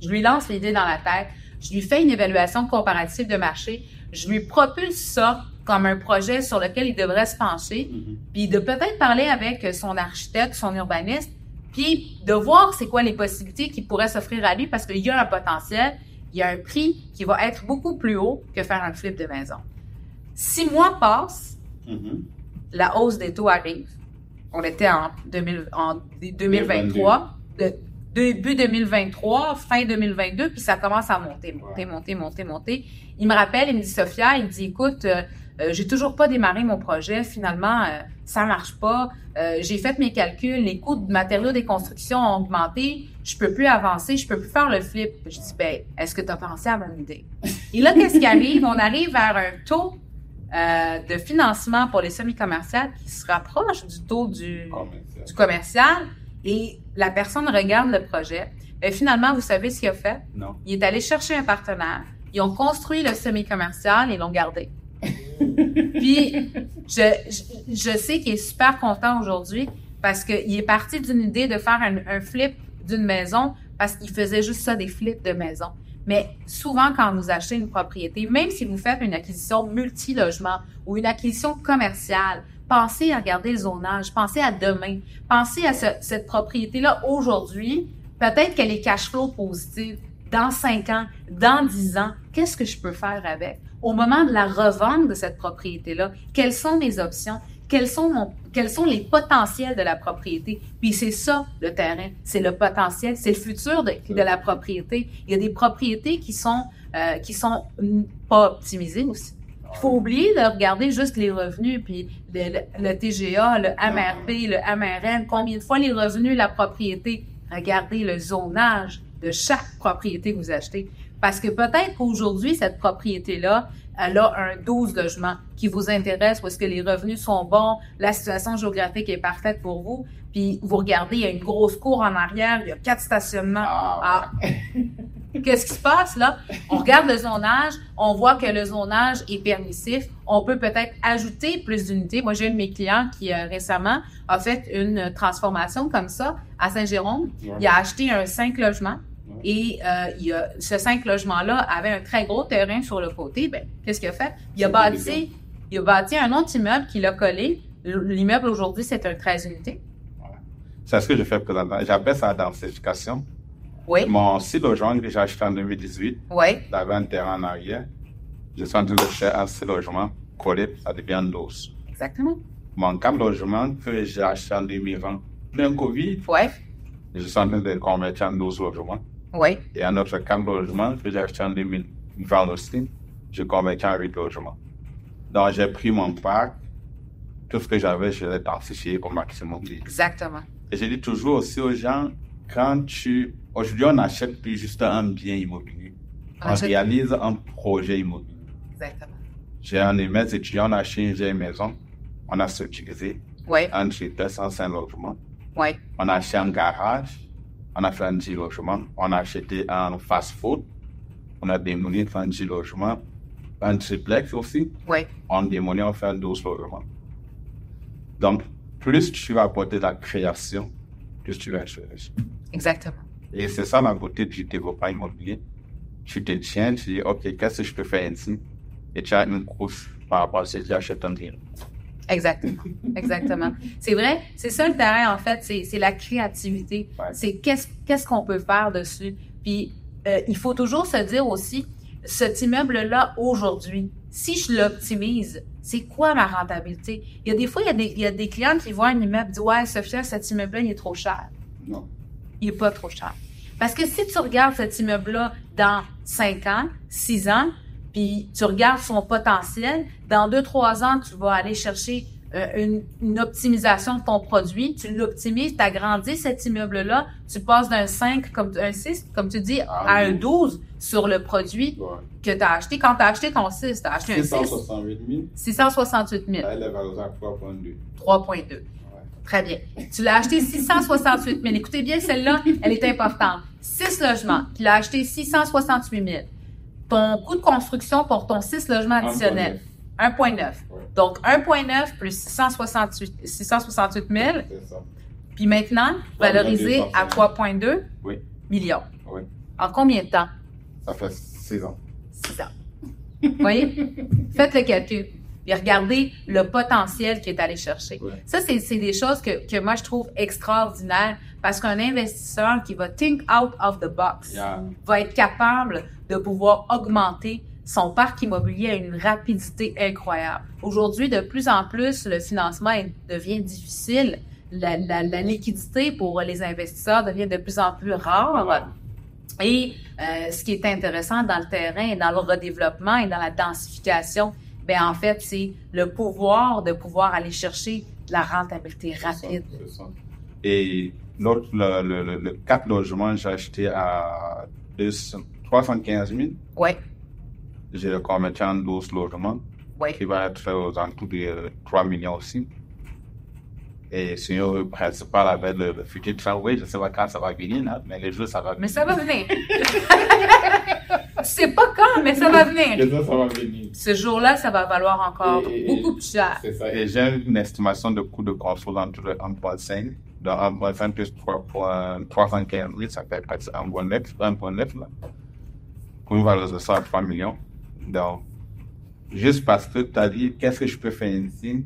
Je lui lance l'idée dans la tête, je lui fais une évaluation comparative de marché, je lui propulse ça comme un projet sur lequel il devrait se pencher, puis de peut-être parler avec son architecte, son urbaniste, puis de voir c'est quoi les possibilités qui pourraient s'offrir à lui parce qu'il y a un potentiel. Il y a un prix qui va être beaucoup plus haut que faire un flip de maison. 6 mois passent, la hausse des taux arrive. On était en 2023, début 2023, fin 2022, puis ça commence à monter. Il me rappelle, il me dit, Sophia, il me dit, écoute, j'ai toujours pas démarré mon projet, finalement, ça marche pas. J'ai fait mes calculs, les coûts de matériaux des constructions ont augmenté, je peux plus avancer, je peux plus faire le flip. Je dis, est-ce que tu as pensé à mon idée? Et là, qu'est-ce qui arrive? On arrive vers un taux de financement pour les semi-commerciales qui se rapproche du taux du commercial et la personne regarde le projet. Et finalement, vous savez ce qu'il a fait? Non. Il est allé chercher un partenaire. Ils ont construit le semi-commercial et l'ont gardé. Puis, je sais qu'il est super content aujourd'hui parce qu'il est parti d'une idée de faire un flip d'une maison parce qu'il faisait juste ça, des flips de maison. Mais souvent, quand vous achetez une propriété, même si vous faites une acquisition multi-logement ou une acquisition commerciale, pensez à regarder le zonage, pensez à demain, pensez à cette propriété-là aujourd'hui. Peut-être qu'elle est cash flow positive dans 5 ans, dans 10 ans. Qu'est-ce que je peux faire avec? Au moment de la revente de cette propriété-là, quelles sont mes options? Quels sont les potentiels de la propriété? Puis c'est ça, le terrain. C'est le potentiel. C'est le futur de la propriété. Il y a des propriétés qui sont pas optimisées aussi. Il faut oublier de regarder juste les revenus, puis le TGA, le MRP, le MRN, combien de fois les revenus, la propriété. Regardez le zonage de chaque propriété que vous achetez. Parce que peut-être qu'aujourd'hui, cette propriété-là, elle a un 12 logements qui vous intéresse, où est-ce que les revenus sont bons, la situation géographique est parfaite pour vous, puis vous regardez, il y a une grosse cour en arrière, il y a 4 stationnements. Qu'est-ce qui se passe là? On regarde le zonage, on voit que le zonage est permissif, on peut peut-être ajouter plus d'unités. Moi, j'ai un de mes clients qui récemment a fait une transformation comme ça à Saint-Jérôme. Ouais. Il a acheté un 5 logements. Et ce 5 logements-là avait un très gros terrain sur le côté. Qu'est-ce qu'il a fait? Il a bâti un autre immeuble qu'il a collé. L'immeuble aujourd'hui, c'est un 13 unités. Voilà. C'est ce que je fais présentement. J'appelle ça la densification. Oui. Mon 6 logements que j'ai acheté en 2018, oui. J'avais un terrain en arrière. Je suis en train de faire un 6 logements collé, ça devient 12. Exactement. Mon 4 logements que j'ai acheté en 2020, plein Covid, je suis en train de convertir en 12 logements. Oui. Et un autre 4 logements que j'ai acheté en 2020 aussi, je convertis en 8 logements. Donc, j'ai pris mon parc, tout ce que j'avais, je l'ai densifié au maximum. Exactement. Et je dis toujours aussi aux gens, aujourd'hui, on n'achète plus juste un bien immobilier. On réalise un projet immobilier. Exactement. J'ai un de mes étudiants, on a acheté une vieille maison, on a structuré un triplex en 5 logements. Oui. On a acheté un garage on a fait un 10 logements. On a acheté un fast-food. On a démoli, fait un 10 logements. Un triplex aussi. Oui. On démolit, on fait un 12 logements. Donc, plus tu vas apporter de la création, plus tu vas être riche. Exactement. Et c'est ça la beauté du développement immobilier. Tu te tiens, tu dis, OK, qu'est-ce que je peux faire ici? Et tu as une course par rapport à ce que tu achètes un terrain. Exactement. Exactement. C'est vrai, c'est ça le terrain, en fait, c'est la créativité. Ouais. C'est qu'est-ce qu'on peut faire dessus. Puis, il faut toujours se dire aussi, cet immeuble-là, aujourd'hui, si je l'optimise, c'est quoi ma rentabilité? Il y a des fois, il y a des clients qui voient un immeuble et disent, ouais, Sophia, cet immeuble-là, il est trop cher. Non. Il est pas trop cher. Parce que si tu regardes cet immeuble-là dans 5 ans, 6 ans, puis tu regardes son potentiel, dans 2-3 ans, tu vas aller chercher une optimisation de ton produit, tu l'optimises, tu agrandis cet immeuble-là, tu passes d'un 5, comme un 6, comme tu dis, à un 12 sur le produit que tu as acheté. Quand tu as acheté ton 6, tu as acheté un 6. 668 000. 668 000. Elle est valorisée à 3,2. 3,2. Très bien. Tu l'as acheté 668 000. Écoutez bien, celle-là, elle est importante. 6 logements. Tu l'as acheté 668 000. Ton coût de construction pour ton 6 logements additionnels, 1,9. Ouais. Donc, 1,9 plus 668 000. C'est ça. Puis maintenant, valorisé à 3,2 millions. Oui. En combien de temps? Ça fait 6 ans. 6 ans. Vous voyez? Faites le calcul. Puis regardez le potentiel qu'il est allé chercher. Ouais. Ça, c'est des choses que moi, je trouve extraordinaires parce qu'un investisseur qui va think out of the box va être capable de pouvoir augmenter son parc immobilier à une rapidité incroyable. Aujourd'hui, de plus en plus, le financement devient difficile. La liquidité pour les investisseurs devient de plus en plus rare. Et ce qui est intéressant dans le terrain, dans le redéveloppement et dans la densification, ben en fait, c'est le pouvoir de pouvoir aller chercher de la rentabilité rapide. C'est ça. Et l'autre, le 4 logements, j'ai acheté à 315 000. Oui. J'ai le converti en 12 logements. Oui. Qui va être aux alentours de 3 millions aussi. Et sinon, le principal avec le futur travail, je ne sais pas quand ça va venir, là, mais les jours, ça va venir. Mais ça va venir. Tu sais pas quand, mais ça va venir. Les jours, ça va venir. Ce jour-là, ça va valoir encore beaucoup plus cher. C'est ça. Et j'ai une estimation de coût de construction entre 1,5. Donc, 1,5 plus 315 000, ça fait presque 1,9 là. Pour une valeur de ça à 3 millions. Donc, juste parce que tu as dit, qu'est-ce que je peux faire ici?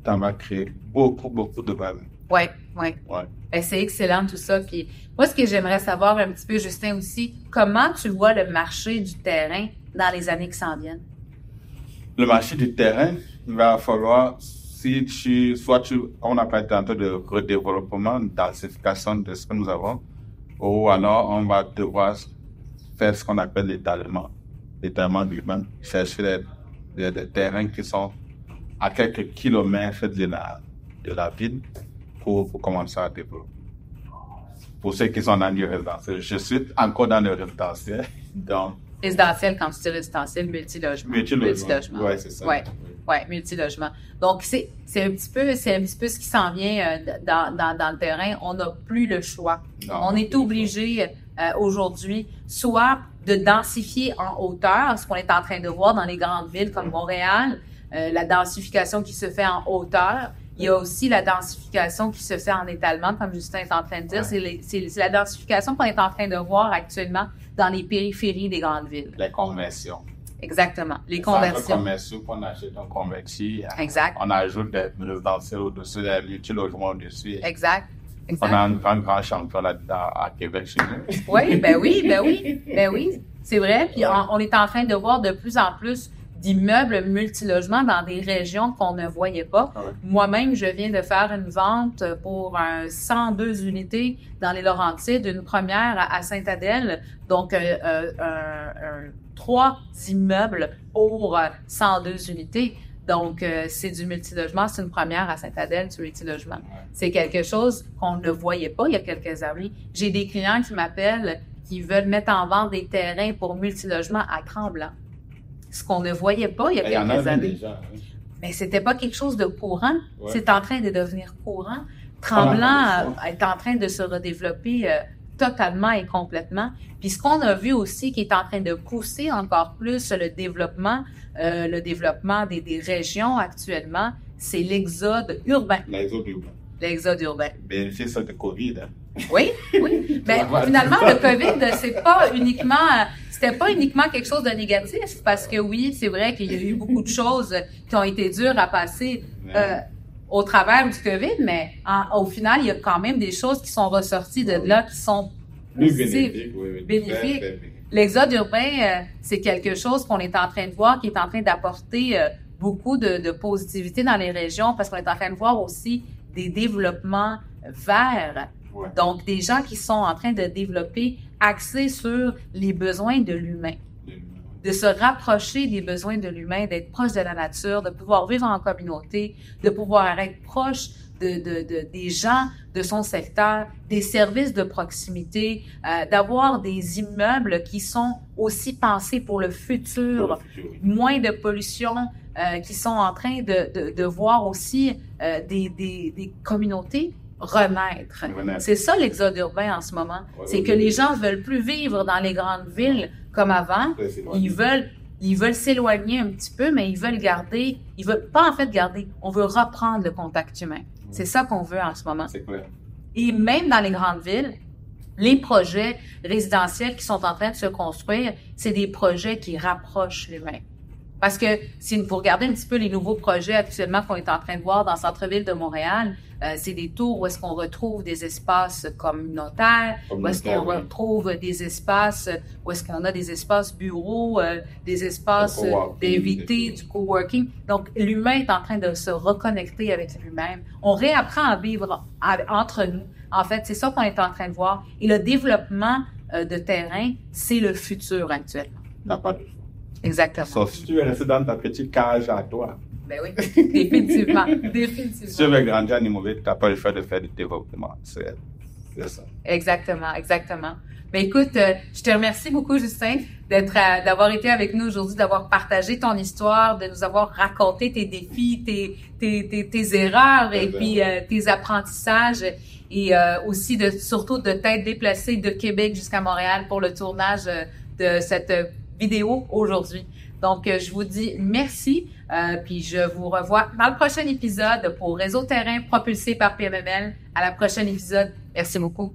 Ça va créer beaucoup de valeur. Oui. Ben, c'est excellent tout ça. Puis moi, ce que j'aimerais savoir un petit peu, Justin, aussi, comment tu vois le marché du terrain dans les années qui s'en viennent? Le marché du terrain, il va falloir, on a parlé tantôt de redéveloppement, densification de ce que nous avons, ou alors on va devoir faire ce qu'on appelle l'étalement urbain, chercher des terrains qui sont à quelques kilomètres de la ville pour commencer à développer. Pour ceux qui sont dans le résidentiel, je suis encore dans le résidentiel. Donc, résidentiel, quand tu dis résidentiel, multilogement. Multilogement. Oui, c'est ça. Oui, multilogement. Donc, c'est un petit peu ce qui s'en vient dans le terrain. On n'a plus le choix. Non, on est obligé aujourd'hui, soit de densifier en hauteur, ce qu'on est en train de voir dans les grandes villes comme Montréal, la densification qui se fait en hauteur. Il y a aussi la densification qui se fait en étalement, comme Justin est en train de dire. C'est la densification qu'on est en train de voir actuellement dans les périphéries des grandes villes. Les conversions. Exactement. Les conversions. Conversions qu'on achète, on convertit. Exact. On ajoute des résidentiels au-dessus, des multilogements au-dessus. Exact. On a un grand champion là-dedans à Québec chez nous. Oui. C'est vrai. Puis on est en train de voir de plus en plus d'immeubles multilogements dans des régions qu'on ne voyait pas. Ah ouais. Moi-même, je viens de faire une vente pour 102 unités dans les Laurentides, une première à Sainte-Adèle, donc 3 immeubles pour 102 unités. Donc, c'est du multilogement, c'est une première à Sainte-Adèle du multilogement. Ouais. C'est quelque chose qu'on ne voyait pas il y a quelques années. J'ai des clients qui m'appellent, qui veulent mettre en vente des terrains pour multilogement à Tremblant. Ce qu'on ne voyait pas il y a quelques années. Déjà, oui. Mais c'était pas quelque chose de courant. Ouais. C'est en train de devenir courant. Tremblant est en train de se redévelopper totalement et complètement. Puis ce qu'on a vu aussi qui est en train de pousser encore plus le développement des régions actuellement, c'est l'exode urbain. L'exode urbain. Bénéfice ça de COVID. Hein? Oui. Mais finalement, le COVID, c'était pas uniquement quelque chose de négatif, parce que oui, c'est vrai qu'il y a eu beaucoup de choses qui ont été dures à passer au travers du COVID, mais au final, il y a quand même des choses qui sont ressorties de là qui sont bénéfiques. Bénéfiques. L'exode urbain, c'est quelque chose qu'on est en train de voir, qui est en train d'apporter beaucoup de positivité dans les régions, parce qu'on est en train de voir aussi des développements verts. Ouais. Donc, des gens qui sont en train de développer axés sur les besoins de l'humain, de se rapprocher des besoins de l'humain, d'être proche de la nature, de pouvoir vivre en communauté, de pouvoir être proche des gens de son secteur, des services de proximité, d'avoir des immeubles qui sont aussi pensés pour le futur, moins de pollution, qui sont en train de voir aussi des communautés renaître. C'est ça l'exode urbain en ce moment. C'est que les gens veulent plus vivre dans les grandes villes comme avant. Ils veulent s'éloigner un petit peu, mais ils veulent pas en fait garder. On veut reprendre le contact humain. C'est ça qu'on veut en ce moment. C'est clair. Et même dans les grandes villes, les projets résidentiels qui sont en train de se construire, c'est des projets qui rapprochent l'humain. Parce que si vous regardez un petit peu les nouveaux projets actuellement qu'on est en train de voir dans le centre-ville de Montréal, c'est des tours où est-ce qu'on retrouve des espaces communautaires, où est-ce qu'on retrouve des espaces, où est-ce qu'on a des espaces bureaux, des espaces d'invités, du coworking. Donc, l'humain est en train de se reconnecter avec lui-même. On réapprend à vivre entre nous. En fait, c'est ça qu'on est en train de voir. Et le développement de terrain, c'est le futur actuellement. T'as pas de choix. Exactement. Sauf si tu es resté dans ta petite cage à toi. Ben oui, définitivement. Si tu veux grandir à Nimouvé, tu n'as pas le choix de faire du développement. C'est ça. Exactement. Ben écoute, je te remercie beaucoup, Justin, d'avoir été avec nous aujourd'hui, d'avoir partagé ton histoire, de nous avoir raconté tes défis, tes erreurs et puis tes apprentissages, et aussi surtout de t'être déplacé de Québec jusqu'à Montréal pour le tournage de cette vidéo aujourd'hui. Donc, je vous dis merci, puis je vous revois dans le prochain épisode pour Réseau Terrain propulsé par PMML. À la prochaine épisode. Merci beaucoup.